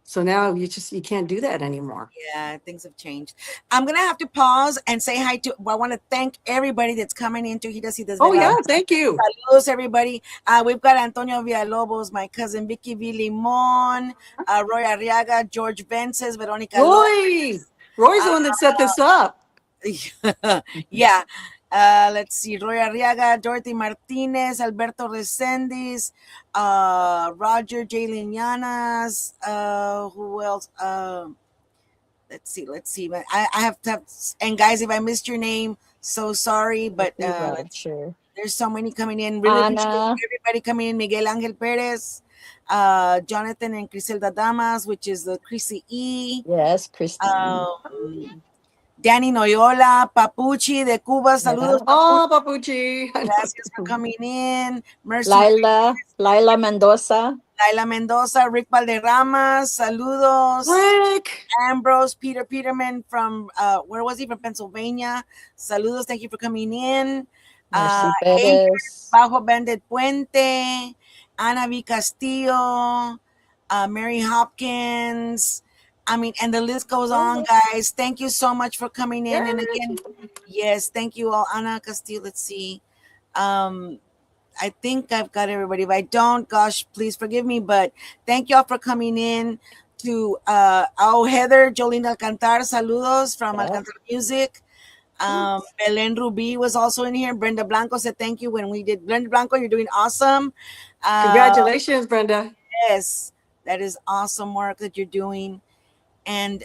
so now you can't do that anymore. Yeah, things have changed. I'm gonna have to pause and say hi to. Well, I want to thank everybody that's coming into Giras y Oh yeah, Desveladas. thank you. Saludos, everybody. We've got Antonio Villalobos, my cousin Vicky V. Limon, Roy Arriaga, George Vences, Veronica Roy. Roy's the one that set this up. yeah. Let's see. Roy Arriaga, Dorothy Martinez, Alberto Resendiz, Roger J. Llanas, who else? Let's see. I have to and guys, if I missed your name, so sorry, but Sure. there's so many coming in. Really appreciate Anna. everybody coming in. Miguel Angel Perez, Jonathan and Criselda Damas, which is the Chrissy E. Yes, Christine. Danny Noyola, Papuchi de Cuba, saludos. Yeah. Oh, Papuchi. Gracias for coming in. Mercy, Laila Mendoza. Laila Mendoza, Rick Valderrama, saludos. Rick. Ambrose, Peter Peterman from, where was he? From Pennsylvania. Saludos, thank you for coming in. Mercy Adrian, Perez. Bajo Bandit Puente, Ana V. Castillo, Mary Hopkins. I mean, and the list goes on, guys. Thank you so much for coming in. And again, yes, thank you all. Ana Castillo, let's see. I think I've got everybody. If I don't, gosh, please forgive me. But thank you all for coming in. to Heather Jolene Alcantar, saludos from Yeah. Alcantar Music. Belen Ruby was also in here. Brenda Blanco said thank you when we did. Brenda Blanco, you're doing awesome. Congratulations, Brenda. Yes, that is awesome work that you're doing. And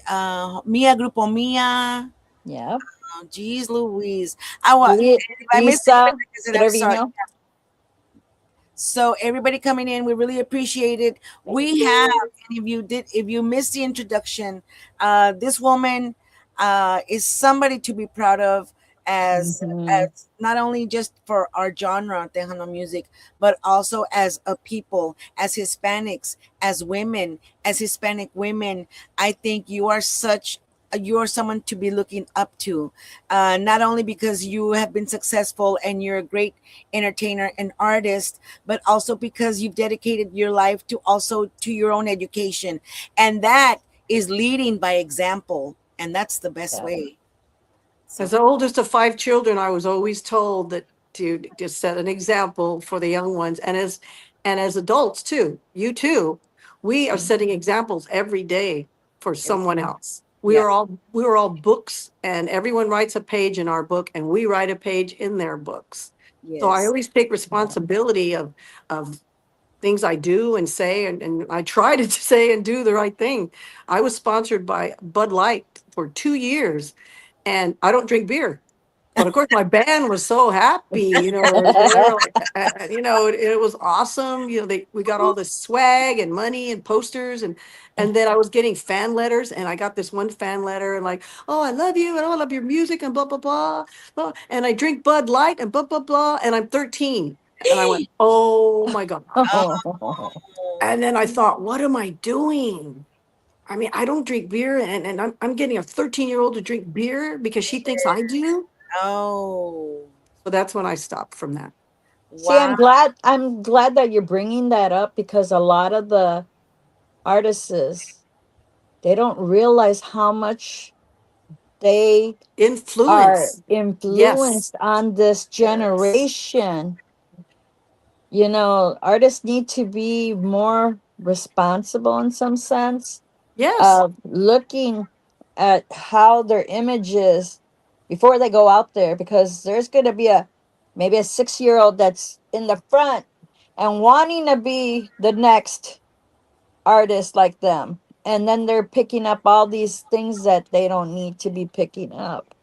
Mia Grupo Mia. Yeah. Oh, geez, Louise. I want. If I missed Isa anybody, I'm sorry. Trevino. So everybody coming in, we really appreciate it. We have, and if you missed the introduction, this woman is somebody to be proud of Mhm. as not only just for our genre, Tejano music, but also as a people, as Hispanics, as women, as Hispanic women. I think you are someone to be looking up to, not only because you have been successful and you're a great entertainer and artist, but also because you've dedicated your life to also to your own education, and that is leading by example, and that's the best Yeah. way. As So the oldest of five children, I was always told that to just set an example for the young ones, and as adults too. You too. We are setting examples every day for someone else. We yeah, are all books, and everyone writes a page in our book, and we write a page in their books. So I yes, always take responsibility of things I do and say, and I try to say and do the right thing. I was sponsored by Bud Light for 2 years, and I don't drink beer. But of course, my band was so happy, they were like, it was awesome. We got all this swag and money and posters, and then I was getting fan letters, and I got this one fan letter, and like, oh, I love you, and oh, I love your music, and blah blah blah, blah, and I drink Bud Light, and blah blah blah, and I'm 13, and I went, oh my god, and then I thought, what am I doing? I mean, I don't drink beer, and I'm getting a 13-year-old to drink beer because she thinks I do. oh, So that's when I stopped from that. See, wow, I'm glad that you're bringing that up because a lot of the artists, they don't realize how much they are Influence. Yes. influenced on this Yes. generation. You know, artists need to be more responsible in some sense Yes. of looking at how their image is before they go out there, because there's going to be a maybe a 6-year old that's in the front and wanting to be the next artist like them, and then they're picking up all these things that they don't need to be picking up,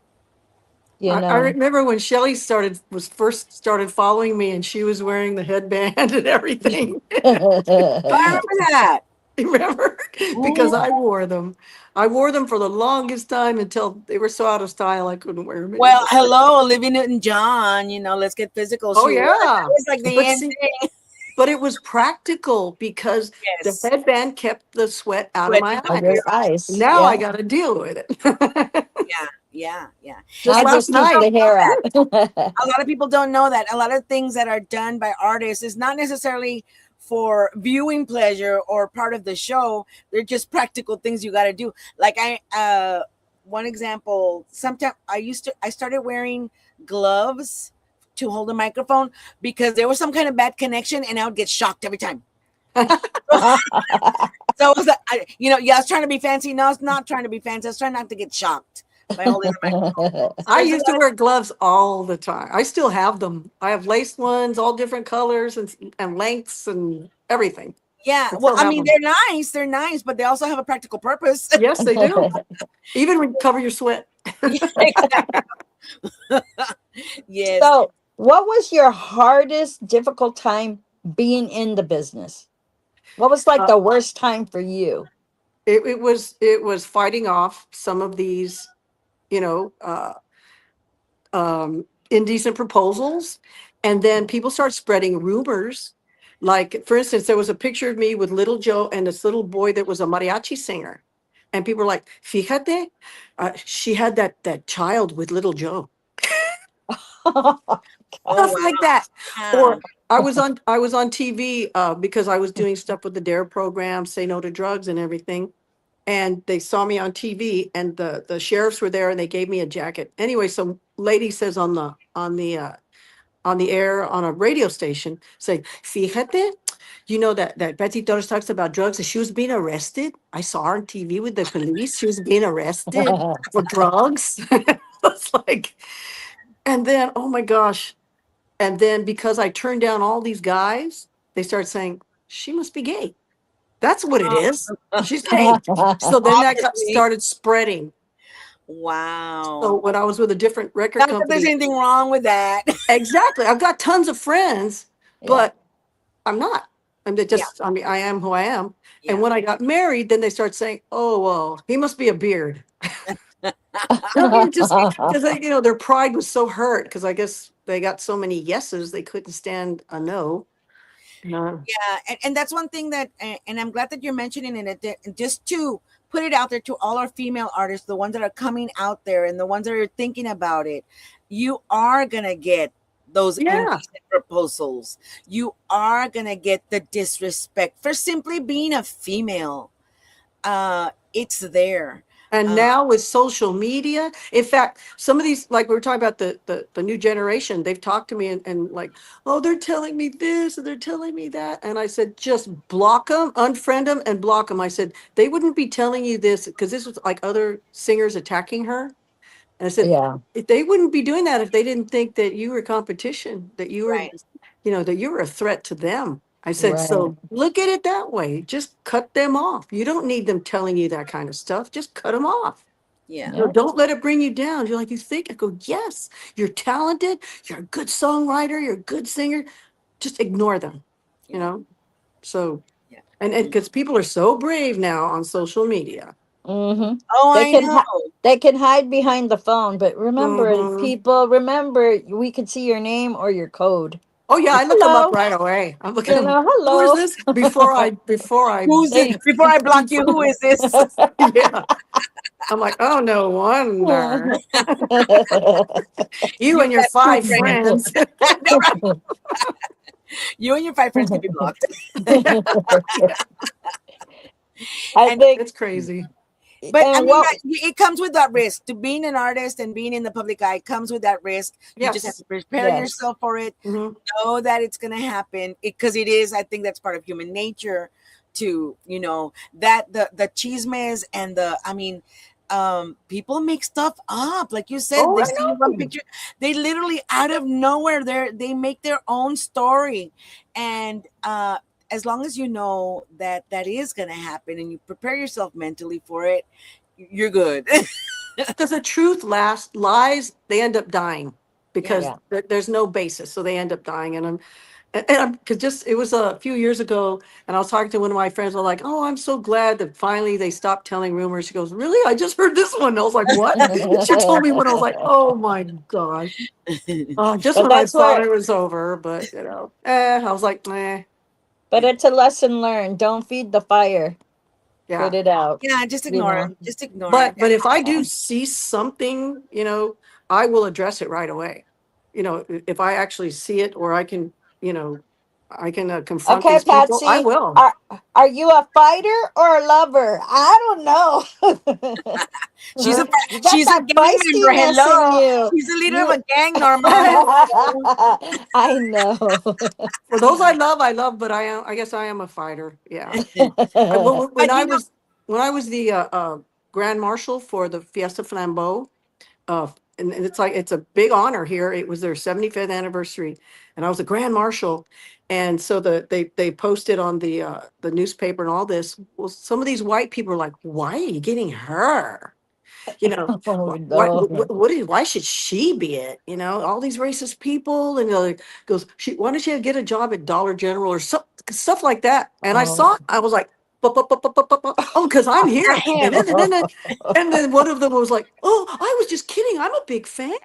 you I know. remember when Shelly first started following me, and she was wearing the headband and everything. I remember that. Remember? Ooh, Because I wore them. I wore them for the longest time until they were so out of style I couldn't wear them well, anymore. hello, Olivia Newton-John. Let's get physical. Oh She was. That yeah. was like the But end see, thing. but it was practical because the Yes, headband kept the sweat out of sweat my out Of of your your eyes. eyes, Now I yeah. got to deal with it. yeah, yeah, yeah. Just Now And last just keep people night. the don't know hair that. out. A lot of people don't know that. A lot of things that are done by artists is not necessarily for viewing pleasure or part of the show. They're just practical things you got to do. Like one example, sometimes I started wearing gloves to hold a microphone because there was some kind of bad connection and I would get shocked every time. So it was like, yeah, I was trying to be fancy. No, I was not trying to be fancy. I was trying not to get shocked by holding a microphone. So I there's a used to lot wear gloves all the time. I still have them. I have lace ones, all different colors and lengths and everything. yeah. I Well, still I have mean, them. they're nice. They're nice, but they also have a practical purpose. Yes, they do. Even when cover your sweat. Yeah, exactly. Yes. So, what was your hardest, difficult time being in the business? What was like Uh, the worst time for you? it was fighting off some of these, you know, uh, indecent proposals. And then people start spreading rumors. Like, for instance, there was a picture of me with little Joe and this little boy that was a mariachi singer. And people were like, fíjate, she had that child with little Joe. Oh, Stuff like that. wow. Or I was on TV because I was doing stuff with the DARE program, Say No to Drugs and everything. And they saw me on TV, and the sheriffs were there, and they gave me a jacket. Anyway, some lady says on the air on a radio station, saying, "Fíjate, you know that Patsy Torres talks about drugs, and she was being arrested. I saw her on TV with the police. She was being arrested for drugs. It's like, and then, oh my gosh. And then because I turned down all these guys, they started saying, she must be gay. That's what it is. She's gay. So then that got Obviously. started spreading. So Wow. when I was with a different record Not that there's company, anything wrong with that. exactly. I've got tons of friends, Yeah. but I'm not. Yeah. I mean, I am who I am. And Yeah. when I got married, then they start saying, oh, well, he must be a beard. I mean, just because, their pride was so hurt because I guess they got so many yeses, they couldn't stand a no. No. Yeah, and that's one thing that, and I'm glad that you're mentioning it, just to put it out there to all our female artists, the ones that are coming out there and the ones that are thinking about it. You are gonna get those Yeah. indecent proposals. You are gonna get the disrespect for simply being a female. It's there. And now with social media, in fact, some of these, like we were talking about the new generation, they've talked to me and like, oh, they're telling me this and they're telling me that. And I said, just block them, unfriend them and block them. I said, they wouldn't be telling you this because this was like other singers attacking her. And I said, Yeah. if they wouldn't be doing that if they didn't think that you were competition, that you were, Right. that you were a threat to them. I said, Right. so look at it that way. Just cut them off. You don't need them telling you that kind of stuff. Just cut them off. Yeah. Yeah. Don't let it bring you down. You're like, you think? I go, yes, you're talented. You're a good songwriter. You're a good singer. Just ignore them, you Yeah. know? So, Yeah. and because people are so brave now on social media. Mm-hmm. Oh, They I can know. they can hide behind the phone, but remember, Mhm. people, remember, we can see your name or your code. Oh yeah, I look them up Hello, right away. I'm looking them. Who is hello. this? Before I Who's it? Hey. Before I block you, who is this? yeah. I'm like, oh no wonder. You You and your got two five friends. friends. No, right. You and your five friends can be blocked. I And think, It's crazy. but I and mean, what? it comes with that risk. To being an artist and being in the public eye comes with that risk. You just have Yes. to prepare Yes. yourself for it. Mhm. Know that it's going to happen because it is. I think that's part of human nature. To that the chismes and the I mean, people make stuff up like you said. Oh, They I see one know. picture, they literally out of nowhere they make their own story, and as long as you know that that is going to happen and you prepare yourself mentally for it, you're good. Because the truth lasts, lies, they end up dying Yeah. because Yeah. there's no basis. So they end up dying. And I'm because just it was a few years ago, and I was talking to one of my friends. I'm like, "Oh, I'm so glad that finally they stopped telling rumors." She goes, "Really? I just heard this one." I was like, "What?" She told me when I was like, "Oh my gosh!" Just But when I that's thought where. it was over, but I was like, "Eh, But it's a lesson learned. Don't feed the fire. yeah." Put it out. Yeah, just You ignore know. it. Just ignore it. But if I Yeah. do see something, I will address it right away. If I actually see it, or you know, I can confront Okay, these people, I Patsy. will. Are you a fighter or a lover? I don't know. She's a You got she's a that gang member. feistiness in Hello, you. she's the leader of You. a gang, Norma. I know. For those I love, but I guess I am a fighter. Yeah. When But I was the grand marshal for the Fiesta Flambeau, uh, and it's a big honor here. It was their 75th anniversary, and I was a grand marshal. And so they posted on the newspaper and all this. Well, some of these white people are like, "Why are you getting her?" you know, Oh no. why should she be it? All these racist people, and like goes, why don't you get a job at Dollar General or stuff like that? And I Oh. saw it, I was like, oh, because I'm for here. And him. then one of them was like, oh, I was just kidding. I'm a big fan.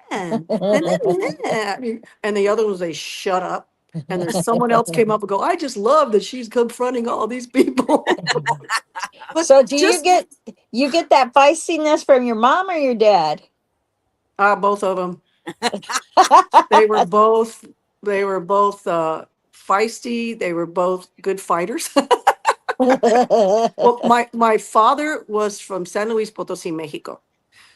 And the other was they shut up. And then someone else came up and go, I just love that she's confronting all these people. But So do just you get that feistiness from your mom or your dad? both of them. They were both feisty. They were both good fighters. Well, my father was from San Luis Potosi, Mexico.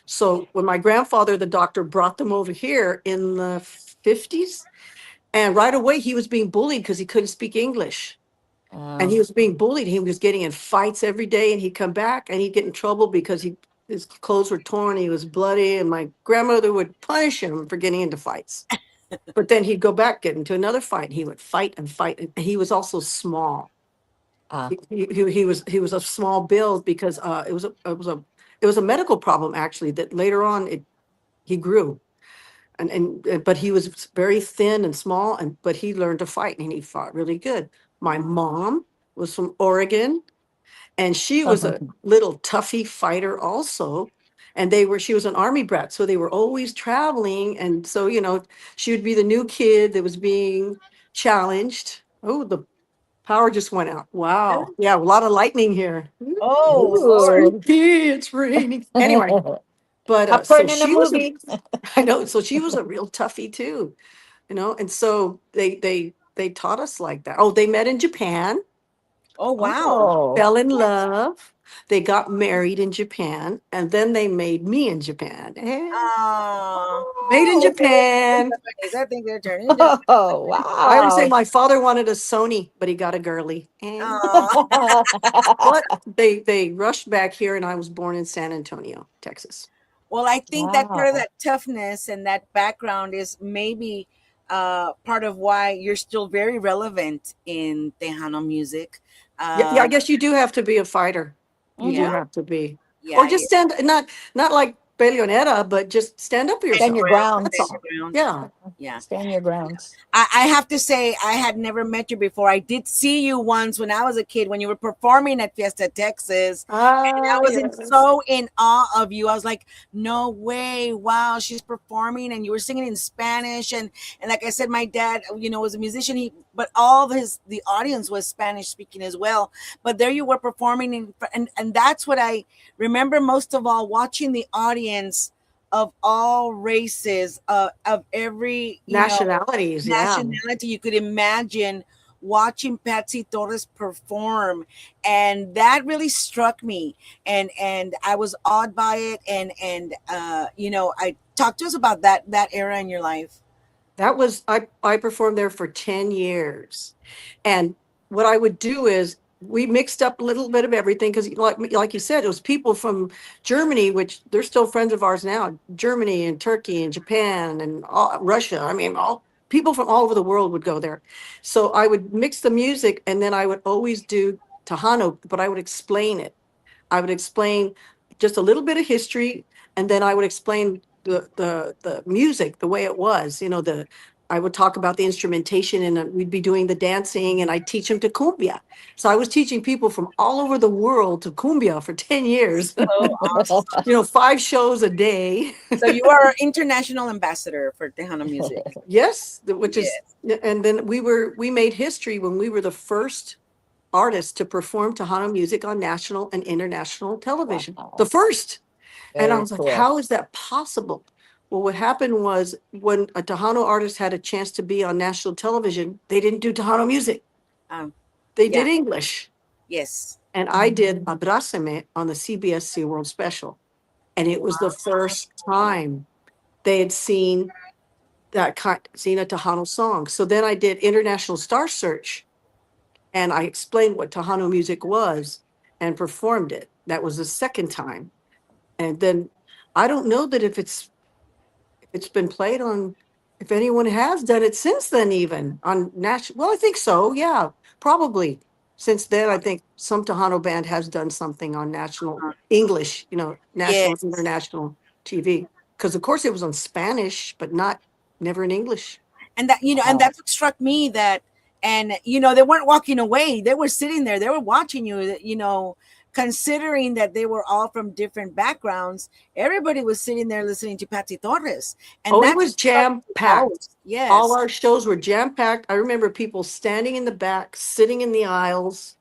So when my grandfather, the doctor, brought them over here in the 50s, and right away he was being bullied because he couldn't speak English. And he was being bullied. He was getting in fights every day, and he'd come back and he'd get in trouble because his clothes were torn, he was bloody, and my grandmother would punish him for getting into fights. But then he'd go back, get into another fight. He would fight and fight. And he was also small. Ah, He was a small build because it was a medical problem actually that later on he grew. But he was very thin and small, but he learned to fight and he fought really good. My mom was from Oregon, and she was a little toughy fighter also. And she was an army brat, so they were always traveling. And so, she would be the new kid that was being challenged. Oh, the power just went out. Wow. Yeah, a lot of lightning here. Oh Lord. ooh. Spooky, it's raining. Anyway, but so Popcorn in a she was movie. I know, so she was a real toughie too, and so they taught us like that. Oh, they met in Japan, Oh wow. Oh, fell in love. They got married in Japan, and then they made me in Japan. Made in Oh, Japan. Japanese. I think they're turning Japanese. oh, I always say wow. my father wanted a Sony, but he got a girly. Oh, But they rushed back here, and I was born in San Antonio, Texas. well, I think that part of Wow. that toughness and that background is maybe part of why you're still very relevant in Tejano music. Yeah, I Um, guess you do have to be a fighter. You do yeah, Mhm. have to be, or yeah, just yeah. stand. Not like Peleonera, but just stand up for Stand Stand your your yourself. ground. That's Stand grounds. your all. ground. Yeah. Yeah. Stand your grounds. I have to say, I had never met you before. I did see you once when I was a kid when you were performing at Fiesta Texas. And I Ah, was yes. so in awe of you. I was like, no way. Wow, she's performing. And you were singing in Spanish. And like I said, my dad, was a musician. But all the audience was Spanish speaking as well. But there you were performing. And that's what I remember most of all, watching the audience of all races, of every, Nationalities. Yeah. nationality you could imagine, watching Patsy Torres perform, and that really struck me, and I was awed by it, and I talk to us about that era in your life. I performed there for 10 years. And what I would do is we mixed up a little bit of everything because like you said, it was people from Germany, which they're still friends of ours now, Germany and Turkey and Japan and Russia. I mean, all people from all over the world would go there. So I would mix the music, and then I would always do Tejano, but I would explain it. I would explain just a little bit of history, and then I would explain the music, the way it was. I would talk about the instrumentation, and we'd be doing the dancing, and I'd teach them to cumbia. So I was teaching people from all over the world to cumbia for 10 years. So awesome. 5 shows a day. So you are international ambassador for Tejano music. Yes, which is, Yes. and then we made history when we were the first artists to perform Tejano music on national and international television. The Wow. first. And I Very was like, cool. how is that possible? Well, what happened was when a Tejano artist had a chance to be on national television, they didn't do Tejano music. Um, They yeah. did English. Yes. And I did Abrázame on the CBS World Special. And it was the first time they had seen seen a Tejano song. So then I did International Star Search, and I explained what Tejano music was and performed it. That was the second time. And then I don't know that if it's been played on, if anyone has done it since then, even on national. Well, I think so. Yeah, probably. Since then, I think some Tejano band has done something on national English, national Yes. international TV. Because of course it was on Spanish, but never in English. And Wow. that's what struck me, that, and they weren't walking away, they were sitting there, they were watching you, considering that they were all from different backgrounds. Everybody was sitting there listening to Patsy Torres, and Oh, it that was struck jam me packed. most. All Yes. our shows were jam packed. I remember people standing in the back, sitting in the aisles,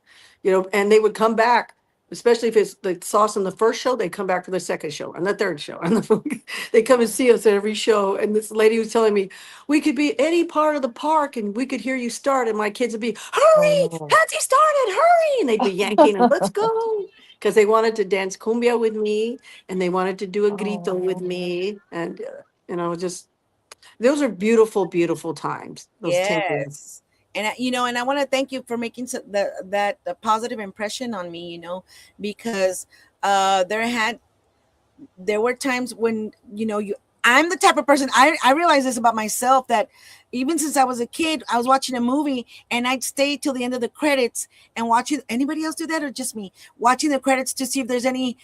and they would come back, especially if it's the sauce in the first show, they come back for the second show and the third show. And they come and see us at every show. And this lady was telling me, we could be any part of the park and we could hear you start. And my kids would be, hurry, Oh. Patsy started, hurry. And they'd be yanking and let's go. Because they wanted to dance cumbia with me, and they wanted to do a grito with Oh. me. And just, those are beautiful, beautiful times, those 10 years. Yes. And and I want to thank you for making that positive impression on me, because there were times when I'm the type of person, I realize this about myself, that even since I was a kid, I was watching a movie and I'd stay till the end of the credits and watch it. Anybody else do that, or just me? Watching the credits to see if there's any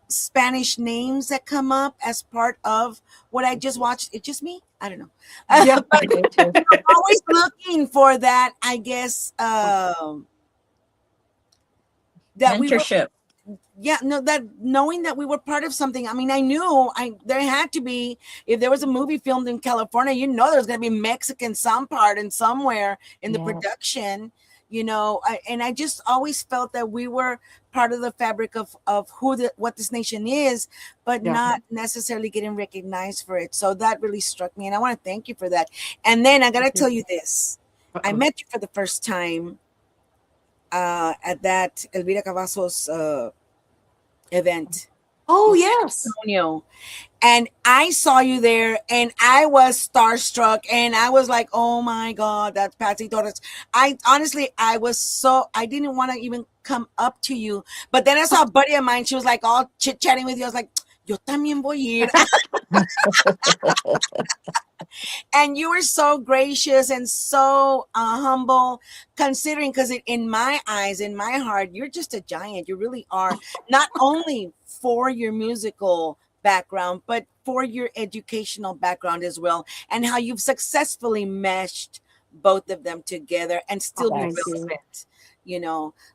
Spanish names that come up as part of what I just watched. It's just me, I don't know. Yeah. But Me too. always looking for that, I guess, that we were, Mentorship. yeah, no, that knowing that we were part of something. I mean, I knew there had to be, if there was a movie filmed in California, there's going to be Mexican some part and somewhere in the Yes. production, and I just always felt that we were part of the fabric of what this nation is, but Yeah. not necessarily getting recognized for it. So that really struck me, and I want to thank you for that. And then I got to tell you this: I Uh-oh. met you for the first time at that Elvira Cavazos event Oh, in San yes. Antonio. And I saw you there and I was starstruck and I was like, oh my God, that's Patsy Torres. I didn't want to even come up to you. But then I saw a buddy of mine, she was like all chit chatting with you. I was like, yo también voy a ir. And you were so gracious and so humble, considering, because in my eyes, in my heart, you're just a giant. You really are, not only for your musical background, but for your educational background as well, and how you've successfully meshed both of them together and still be Thank you. relevant.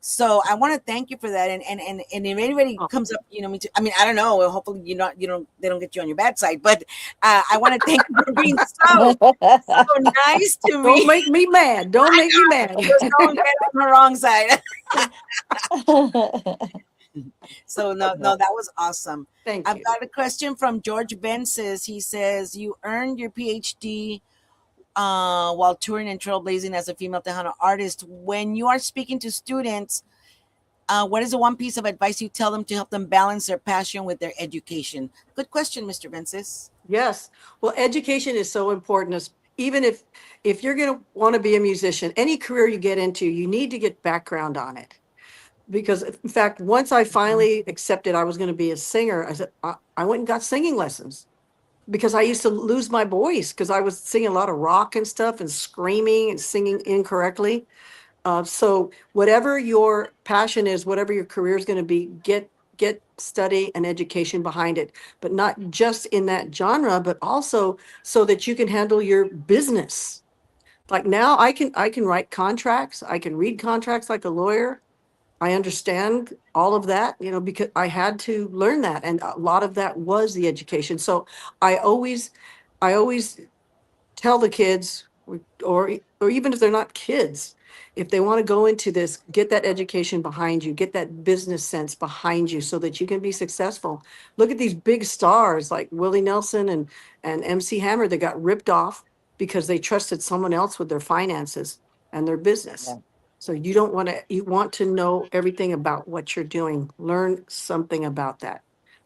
So I want to thank you for that. And if anybody Oh. comes up, I mean, I don't know. Hopefully, they don't get you on your bad side. But I want to thank you for being so nice to Don't me. make me mad. Don't make me mad. Just don't get on the wrong side. So no, that was awesome. Thank I've you. got a question from George Benses. He says, you earned your PhD while touring and trailblazing as a female Tejano artist. When you are speaking to students, what is the one piece of advice you tell them to help them balance their passion with their education? Good question, Mr. Benses. Yes. Well, education is so important. Even if you're going to want to be a musician, any career you get into, you need to get background on it. Because in fact, once I finally accepted I was going to be a singer, I went and got singing lessons, because I used to lose my voice because I was singing a lot of rock and stuff and screaming and singing incorrectly. So whatever your passion is, whatever your career is going to be, get study and education behind it, but not just in that genre, but also so that you can handle your business. Like now I can write contracts. I can read contracts like a lawyer. I understand all of that, because I had to learn that. And a lot of that was the education. So I always tell the kids, or even if they're not kids, if they want to go into this, get that education behind you, get that business sense behind you so that you can be successful. Look at these big stars like Willie Nelson and MC Hammer that got ripped off because they trusted someone else with their finances and their business. Yeah. So you want to know everything about what you're doing. Learn something about that.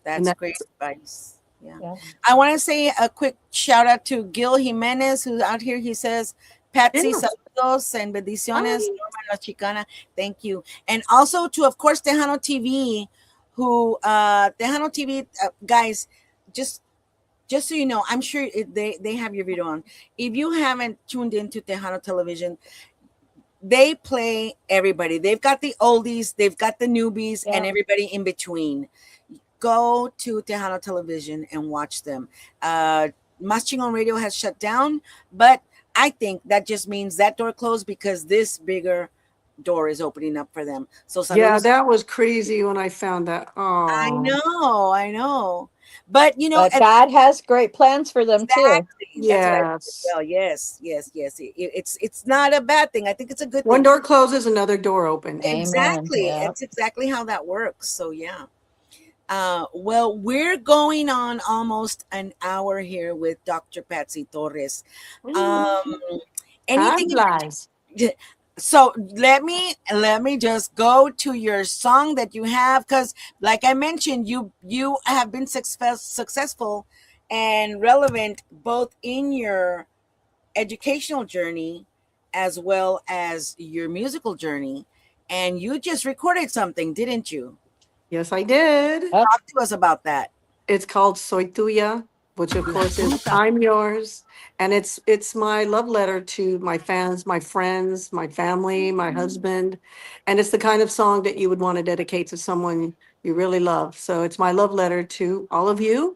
And That's great advice. Yeah. Yeah. I want to say a quick shout out to Gil Jimenez, who's out here. He says, Patsy, Yeah. saludos and bendiciones, Hi. Norma La Chicana. Thank you. And also to, of course, Tejano TV, Tejano TV, guys, just so you know, I'm sure they have your video on. If you haven't tuned into Tejano Television, they play everybody. They've got the oldies, they've got the newbies, and everybody in between. Go to Tejano Television and watch them. Mas Chingon Radio has shut down, but I think that just means that door closed because this bigger door is opening up for them. So Yeah, saludos. that was crazy when I found that. Oh, I know. But But God has great plans for them too. exactly. That's what I yes. well, yes. It's not a bad thing. I think it's a good One thing. door closes, another door opens. Amen. Exactly. Yeah. It's exactly how that works. So yeah. Well, we're going on almost an hour here with Dr. Patsy Torres. Anything? Lies. So let me just go to your song that you have, because like I mentioned, you have been successful and relevant both in your educational journey as well as your musical journey. And you just recorded something, didn't you? Yes, I did. Yep. Talk to us about that. It's called Soy Tuya, which of La course is tuta. I'm yours. And it's my love letter to my fans, my friends, my family, my husband. And it's the kind of song that you would want to dedicate to someone you really love. So it's my love letter to all of you.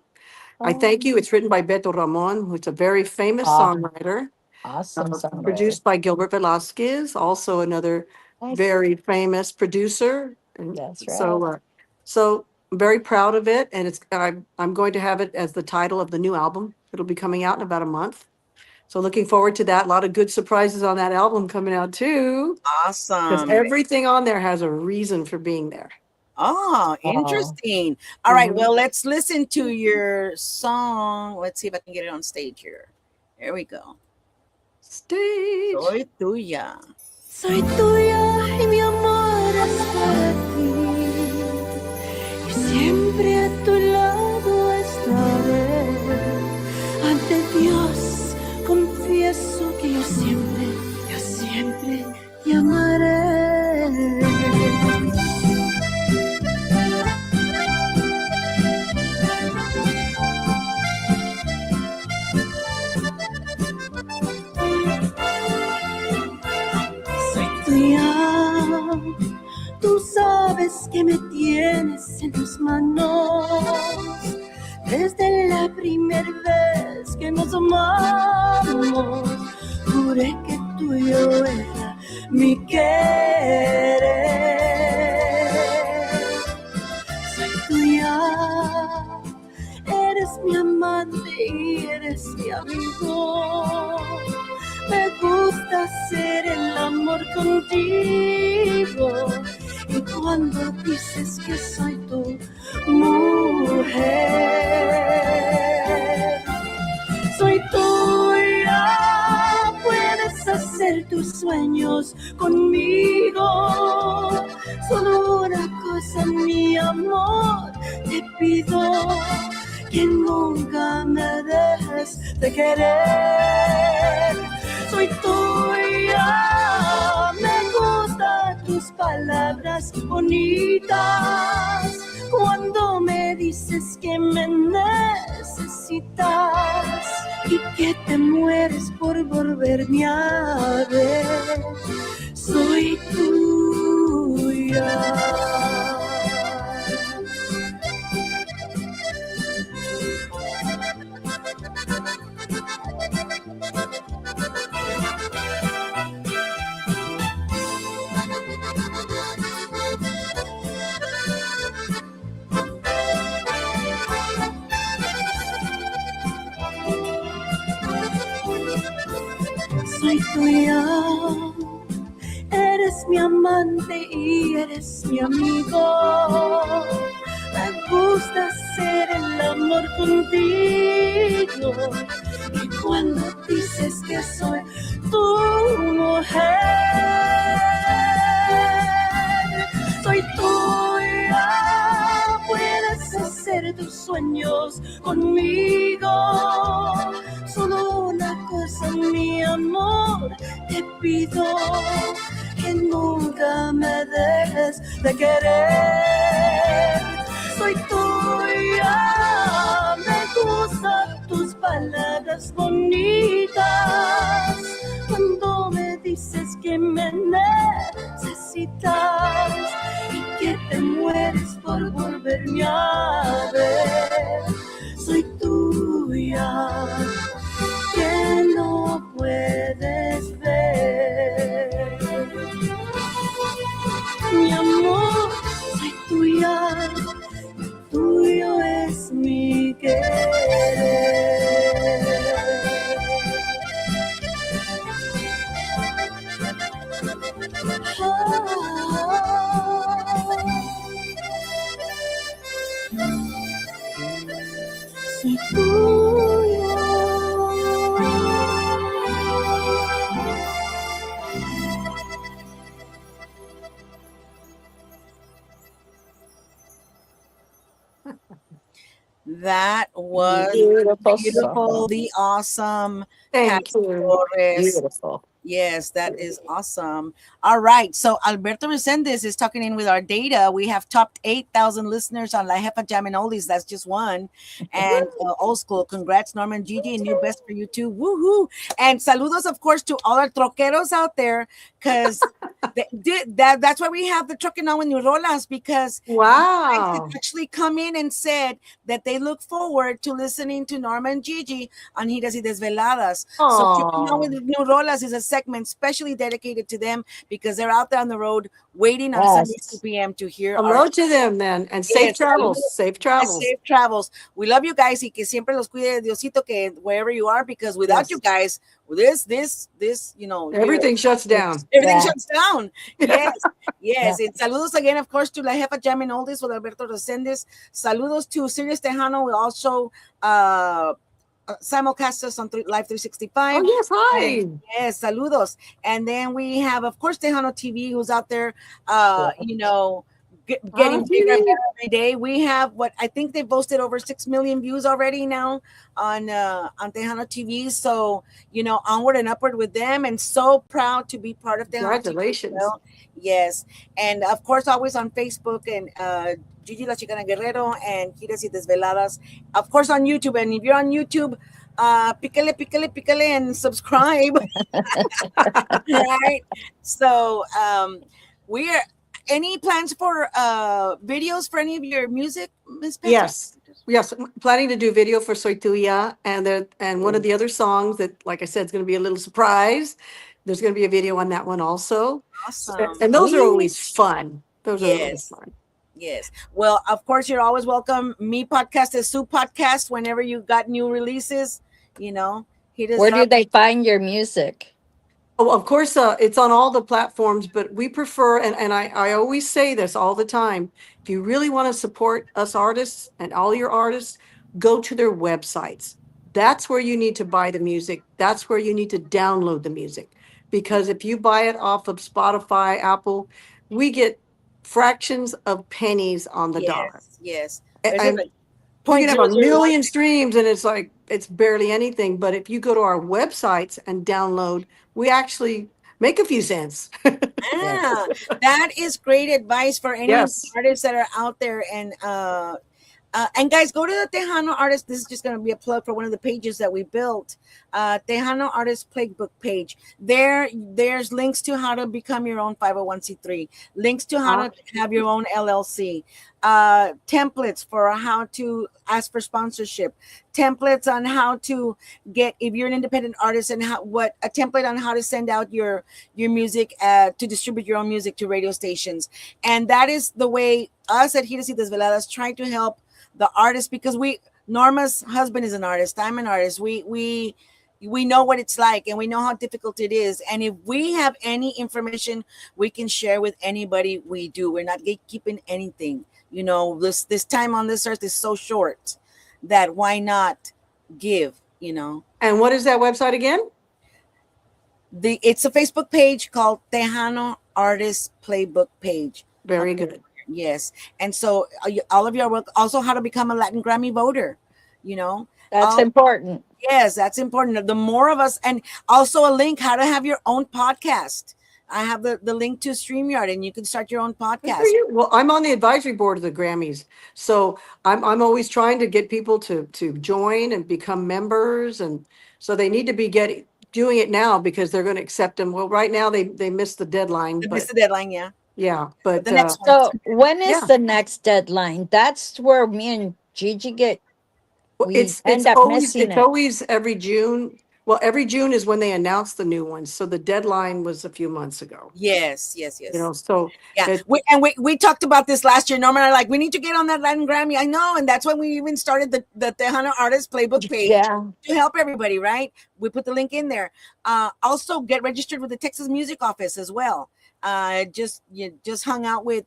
I thank you. It's written by Beto Ramon, who's a very famous Ah, songwriter, awesome songwriter. produced by Gilbert Velasquez, also another Nice. very famous producer. And That's right. so I'm very proud of it. And I'm going to have it as the title of the new album. It'll be coming out in about a month. So looking forward to that. A lot of good surprises on that album coming out too, because Awesome. everything on there has a reason for being there. Oh, Oh, interesting. All right, Mhm. well, let's listen to your song. Let's see if I can get it on stage here. Here we go. Stage. Soy tuya. Soy tuya y mi amor es para ti. Y siempre a tu lado estaré. Ante Dios confieso que yo siempre te amaré. Soy tuya, tú sabes que me tienes en tus manos. Desde la primera vez que nos amamos, juré que tuyo era mi querer. Soy tuya, eres mi amante y eres mi amigo. Me gusta hacer el amor contigo. Y cuando dices que soy tu mujer, soy tuya, puedes hacer tus sueños conmigo. Solo una cosa, mi amor, te pido, que nunca me dejes de querer. Soy tuya, me gustan tus palabras bonitas, cuando me dices que me necesitas y que te mueres por volverme a ver. Soy tuya. Soy tuya, eres mi amante y eres mi amigo. Me gusta hacer el amor contigo. Y cuando dices que soy tu mujer, soy tuya, puedes hacer tus sueños conmigo. Solo una cosa, mi amor, te pido, que nunca me dejes de querer. Soy tuya, me gustan tus palabras bonitas, cuando me dices que me necesitas y que te mueres por volverme a ver. Soy tuya, que no puedes ver. Mi amor, soy tuya, tuyo es mi querer. Soy tuya. That was beautiful beautiful, song. the awesome Thank Patsy you. Torres. Beautiful. Yes, that is awesome. All right. So Alberto Resendez is talking in with our data. We have topped 8,000 listeners on La Jefa Jam and Oldies. That's just one. And old school. Congrats, Norman Gigi, and new best for you too. Woohoo. And saludos, of course, to all our troqueros out there because that's why we have the trucking on with New Rolas because Wow. actually come in and said that they look forward to listening to Norma and Gigi on Giras y Desveladas. So Trucking On with Oh, New Rolas is a segment specially dedicated to them because they're out there on the road waiting on Sunday Yes. 2 p.m. to hear our hello to them then, and safe yes, travels. saludos. Safe Yes, travels. safe travels. We love you guys y que siempre los cuide Diosito que wherever you are because without you Yes. guys, this, you're Everything shuts down. everything Yeah. shuts down. Yes, Yeah. yes. And saludos again, of course, to La Jefa Jam and Oldies with Alberto Resendez. Saludos to Sirius Tejano. We also simulcast us on Live Oh 365. yes, And hi. yes, saludos. And then we have, of course, Tejano TV, who's out there, Yeah. getting On bigger and TV. better every day. We have what I think they've boasted over 6 million views already now on Tejano TV. So onward and upward with them, and so proud to be part of Tejano TV as Congratulations. well. Yes, and of course, always on Facebook and Gigi La Chicana Guerrero and Giras y Desveladas. Of course, on YouTube. And if you're on YouTube, pícale, and subscribe. Right. So we are. Any plans for videos for any of your music, Miss Patsy? Yes. Yes, I'm planning to do video for Soy Tuya, and one of the other songs that, like I said, is going to be a little surprise. There's going to be a video on that one also. Awesome. And those are Sweet. always fun. Those are always Yes. fun. Yes. Well, of course, you're always welcome. Me podcast is Sue podcast. Whenever you got new releases, hit us Where do up. they find your music? Oh, of course, it's on all the platforms, but we prefer, and I always say this all the time. If you really want to support us artists and all your artists, go to their websites. That's where you need to buy the music. That's where you need to download the music. Because if you buy it off of Spotify, Apple, we get fractions of pennies on the dollar. Yes. Yes. There's And like you point can have zero a zero one. million streams and it's like it's barely anything. But if you go to our websites and download, we actually make a few cents. Yes. Ah, that is great advice for any Yes. artists that are out there. And guys, go to the Tejano Artist. This is just going to be a plug for one of the pages that we built. Tejano Artist Playbook page. There's links to how to become your own 501c3, links to how to have your own LLC, templates for how to ask for sponsorship, templates on how to get, if you're an independent artist, and a template on how to send out your music to distribute your own music to radio stations. And that is the way us at Giras y Desveladas try to help the artist, because Norma's husband is an artist. I'm an artist. We know what it's like, and we know how difficult it is. And if we have any information we can share with anybody, we do. We're not gatekeeping anything. This time on this earth is so short that why not give? And what is that website again? It's a Facebook page called Tejano Artist Playbook page. Very good. Yes. And so all of you are also how to become a Latin Grammy voter, That's important. Yes, that's important. The more of us, and also a link how to have your own podcast. I have the link to StreamYard, and you can start your own Good for podcast. you. Well, I'm on the advisory board of the Grammys, so I'm always trying to get people to join and become members, and so they need to be doing it now because they're going to accept them. Well, right now they missed the deadline, It's but the deadline, yeah. yeah, but The next one. So when is Yeah. the next deadline? That's where me and Gigi well, we it's end up missing it's it. always every June. Well, every June is when they announce the new ones, so the deadline was a few months ago. Yes. So Yeah, we talked about this last year. Norman and I like, we need to get on that Latin Grammy. I know, and that's when we even started the Tejano Artist Playbook page Yeah. to help everybody. Right? We put the link in there. Also, get registered with the Texas Music Office as well. Just hung out with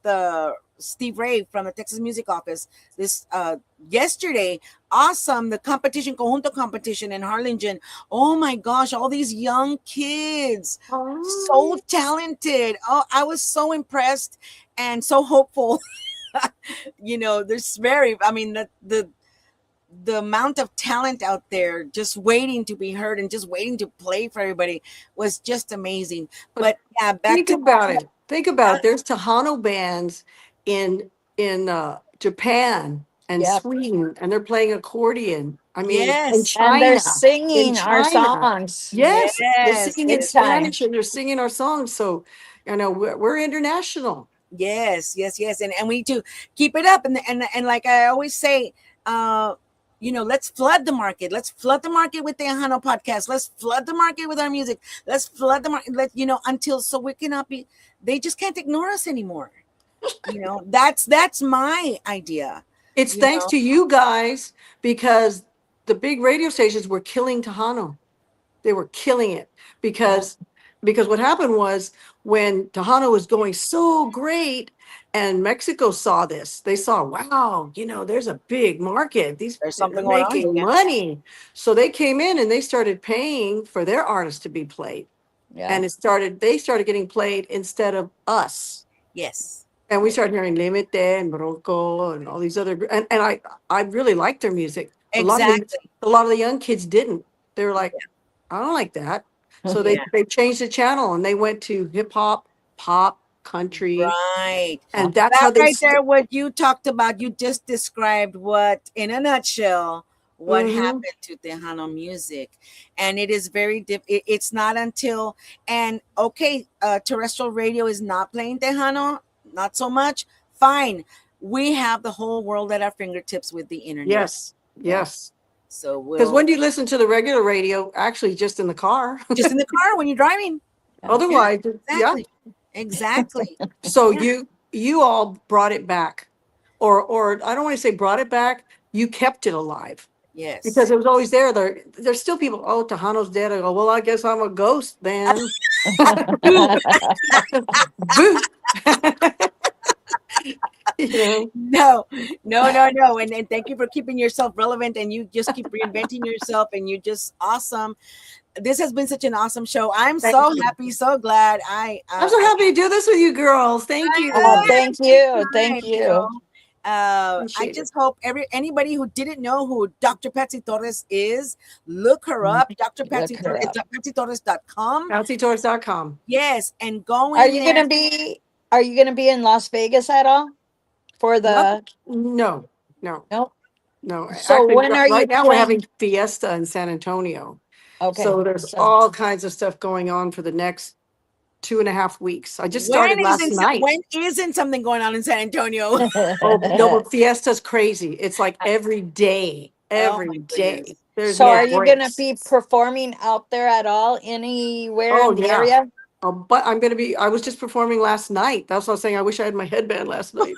Steve Ray from the Texas Music Office this yesterday. Awesome, the conjunto competition in Harlingen. Oh my gosh, all these young kids, so talented. Oh, I was so impressed and so hopeful. There's I mean, the amount of talent out there just waiting to be heard and just waiting to play for everybody was just amazing. But But yeah, back think to about it. Think about uh, it. There's Tejano bands in Japan and Yep. Sweden, and they're playing accordion. I mean, in yes, And they're China, in singing our China, songs yes, they're yes, singing in big yes, time. Spanish and they're singing our songs. So, we're international. yes, yes, yes, and we need to keep it up. And like I always say, uh, let's flood the market. Let's flood the market with the Tejano podcast. Let's flood the market with our music. Let's flood the market. Until so we cannot be. They just can't ignore us anymore. That's my idea. It's You thanks know, to you guys because the big radio stations were killing Tejano. They were killing it Yeah. because what happened was when Tejano was going so great and Mexico saw this, they saw, wow, there's a big market. These there's they're something going on. making Yeah. money. So they came in and they started paying for their artists to be played. Yeah. And they started getting played instead of us. Yes. And we started hearing Limite and Bronco and all these other and I really liked their music. But Exactly. a lot of the young kids didn't. They were like, I don't like that. So Yeah. they changed the channel and they went to hip hop, pop, country, Right. and that's That how they. right there, what you talked about, you just described what, in a nutshell, what Mhm. happened to Tejano music. And it is it's not until, and okay, terrestrial radio is not playing Tejano, not so much. Fine. We have the whole world at our fingertips with the internet. Yes, Yeah. yes. So Because when we'll do you listen to the regular radio? Actually, just in the car. just in the car when you're driving. Yeah. Yeah, Otherwise, yeah. exactly. Exactly. So Yeah. you all brought it back, or I don't want to say brought it back. You kept it alive. Because Yes. it was always there. There's still people. Oh, Tejano's dead. I go. Well, I guess I'm a ghost then. Boo, boo. you know. No, no, no, no. And thank you for keeping yourself relevant, and you just keep reinventing yourself, and you're just awesome. This has been such an awesome show. I'm Thank so you. happy, so glad. I'm so happy to do this with you girls. Thank I Oh, you. thank you. time, Thank you. I Appreciate it. just hope anybody who didn't know who Dr. Patsy Torres is, look her up. Dr. Look Patsy her Torres, up. patsytorres.com. PatsyTorres.com. Yes, and go Are in you there. gonna be are you gonna be in Las Vegas at all for Not, the no, no, no? no. So Actually, when are you right now we're playing? having Fiesta in San Antonio. Okay. So there's So all kinds of stuff going on for the next 2.5 weeks. I just started last night. When isn't something going on in San Antonio? Oh, no, but Fiesta's crazy. It's like Oh every my day. goodness. There's so no Yeah. are you gonna breaks. be performing out there at all anywhere Oh, in the yeah. area? But I was just performing last night. That's what I was saying. I wish I had my headband last night.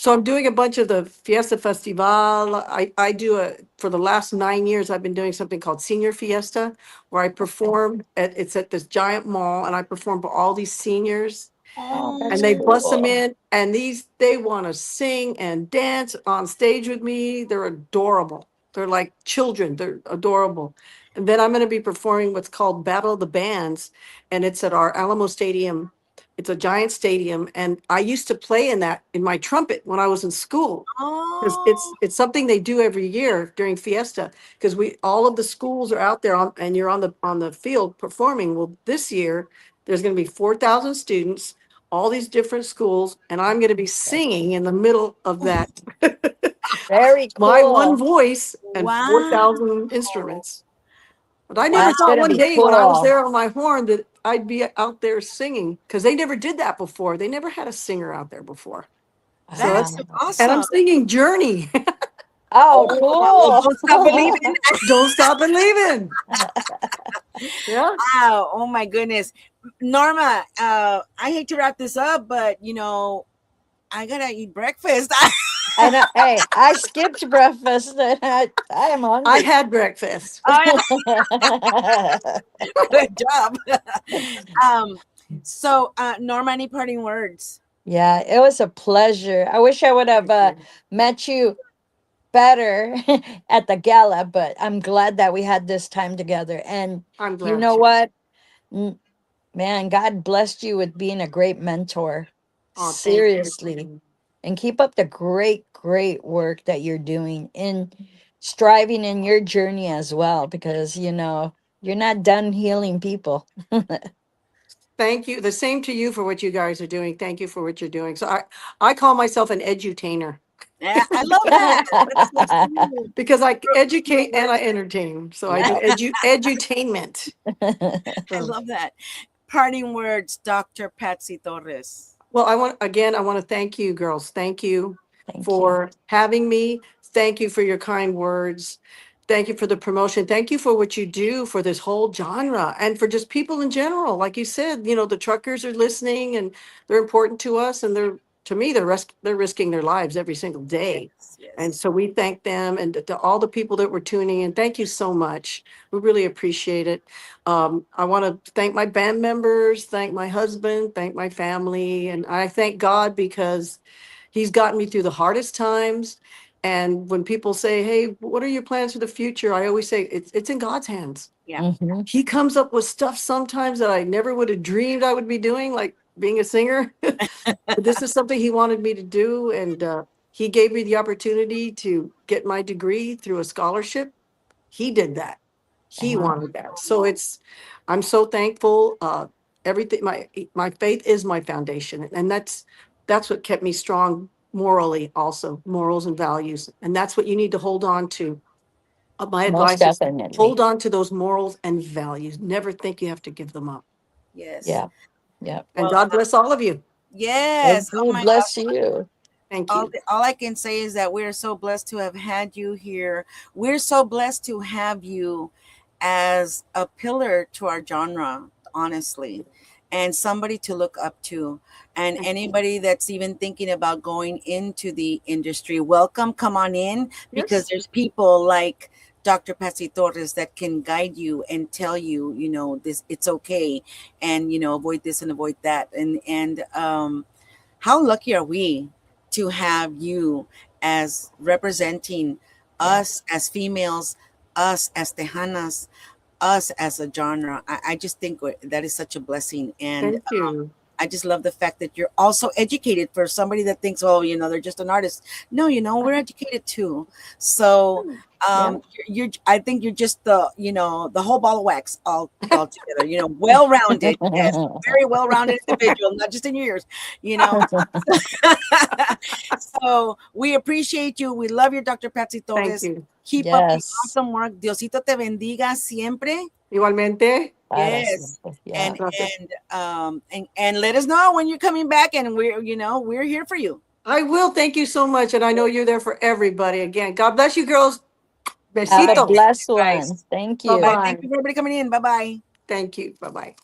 I'm doing a bunch of the Fiesta Festival. I do for the last 9 years, I've been doing something called Senior Fiesta, where I perform it's at this giant mall and I perform for all these seniors Oh, and that's they Oh, bust them cool. in and they want to sing and dance on stage with me. They're adorable. They're like children. They're adorable. And then I'm going to be performing what's called Battle of the Bands, and it's at our Alamo Stadium. It's a giant stadium, and I used to play in that in my trumpet when I was in school. Because oh, it's something they do every year during Fiesta. Because we all of the schools are out there and you're on the field performing. Well, this year there's going to be 4,000 students, all these different schools, and I'm going to be singing in the middle of that. Very My one cool. voice and wow. 4,000 instruments. But I never Wow. That's thought gonna one be day when I was cool. there on my horn that I'd be out there singing because they never did that before. They never had a singer out there before. So That is that's so and I'm awesome. singing Journey. Oh, Oh, well, cool. don't stop believing. Don't stop believing. Yeah. Wow. Oh my goodness. Norma, I hate to wrap this up, but I gotta eat breakfast. I know. Hey, I skipped breakfast. And I am I hungry. had breakfast. Oh, good job. um, so Norma, any parting words? Yeah, it was a pleasure. I wish I would have met you better at the gala, but I'm glad that we had this time together. And I'm you glad know to. what? N- Man, God blessed you with being a great mentor. Oh, thank Seriously. you. And keep up the great, great work that you're doing in striving in your journey as well, because, you're not done healing people. Thank you. The same to you for what you guys are doing. Thank you for what you're doing. So I call myself an edutainer Yeah, I love that. That's cool. because I Your educate and I work. entertain. So I Yeah, do edutainment. I So, love that. Parting words, Dr. Patsy Torres. well, I want to thank you, girls. Thank you Thank you. for having me. Thank you for your kind words. Thank you for the promotion. Thank you for what you do for this whole genre and for just people in general. Like you said, the truckers are listening and they're important to us, and to me, they're risking their lives every single day. Yes, And yes. so we thank them, and to all the people that were tuning in. Thank you so much. We really appreciate it. I want to thank my band members, thank my husband, thank my family, and I thank God because He's gotten me through the hardest times. And when people say, "Hey, what are your plans for the future?" I always say it's in God's hands. Yeah. Mhm. He comes up with stuff sometimes that I never would have dreamed I would be doing, like being a singer. But this is something he wanted me to do, and he gave me the opportunity to get my degree through a scholarship. He did that. He Wow. wanted that. So I'm so thankful. Everything, my faith is my foundation, and that's what kept me strong morally, also morals and values, and that's what you need to hold on to. My Most advice is definitely. hold on to those morals and values. Never think you have to give them up. Yes. Yeah. Yeah. And Well, God bless all of you. yes. And Oh we my bless gosh. you. Thank you. All I can say is that we're so blessed to have had you here. We're so blessed to have you as a pillar to our genre, honestly, and somebody to look up to. And anybody that's even thinking about going into the industry, welcome, come on in, because Yes. there's people like Dr. Patsy Torres that can guide you and tell you, this it's okay, and avoid this and avoid that. And how lucky are we to have you as representing Yeah. us as females, us as Tejanas, us as a genre? I just think that is such a blessing. And Thank you. I just love the fact that you're also educated, for somebody that thinks, oh, they're just an artist. No, we're educated too. So Yeah. I think you're just the whole ball of wax all together, well rounded. Yes, very well rounded individual, not just in your ears, you know. So we appreciate you. We love you, Dr. Patsy Thank Torres. you. Keep up the Yes. awesome work. Diosito te bendiga siempre. Igualmente. Para Yes. siempre. Yeah. And Gracias. and let us know when you're coming back, and we're here for you. I will. Thank you so much. And I know you're there for everybody. Again, God bless you, girls. Have a Besitos. blessed one. Guys. Thank Bye Bye. you. bye. Thank you for everybody coming in. Bye-bye. Thank you. Bye bye.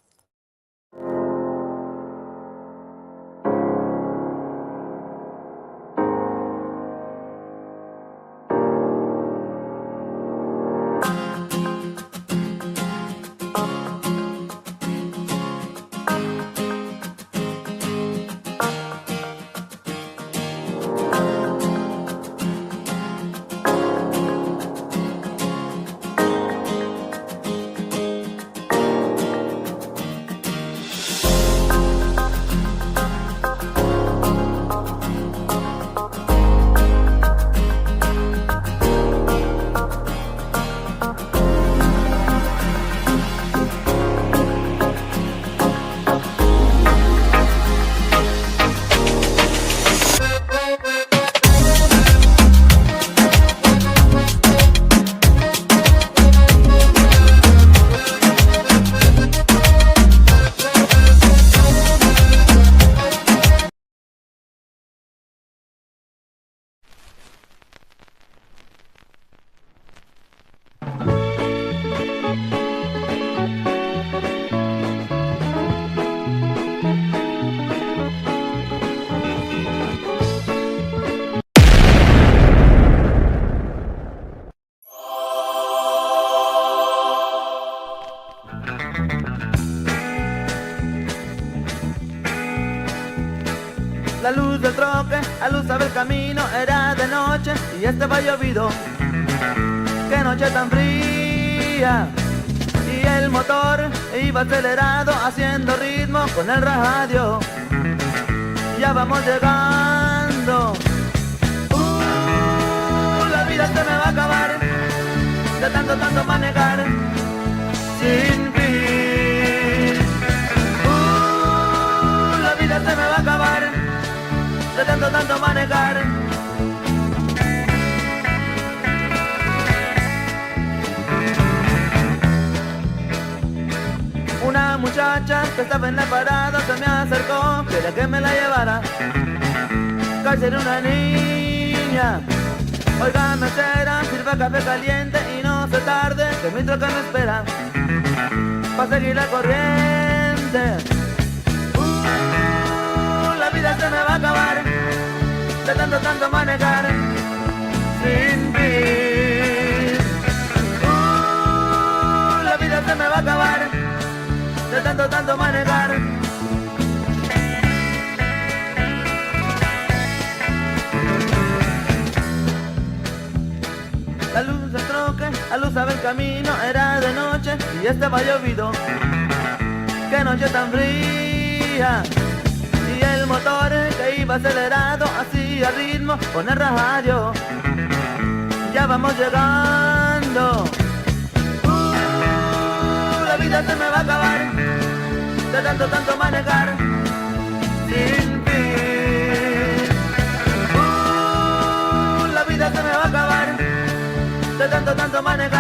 La luz del troque aluzaba el camino, era de noche y estaba llovido. Qué noche tan fría. Y el motor iba acelerado, haciendo ritmo con el radio. Ya vamos llegando manejando. La vida se me va a acabar de tanto manejar sin fin. La vida se me va a acabar de tanto manejar. Una muchacha que estaba en la parada se me acercó, quería que me la llevara. Casi era una niña. Oiga, mesera, sirva café caliente y no se tarde, que mi troca me espera para seguir la corriente. La vida se me va a acabar de tanto manejar sin fin. La vida se me va a acabar de tanto manejar. La luz del troque aluzaba el camino, era de noche y estaba llovido. Qué noche tan fría. Y el motor que iba acelerado hacía ritmo con el radio. Ya vamos llegando. La vida se me va a acabar de tanto manejar sin fin. La vida se me va a acabar de tanto manejar.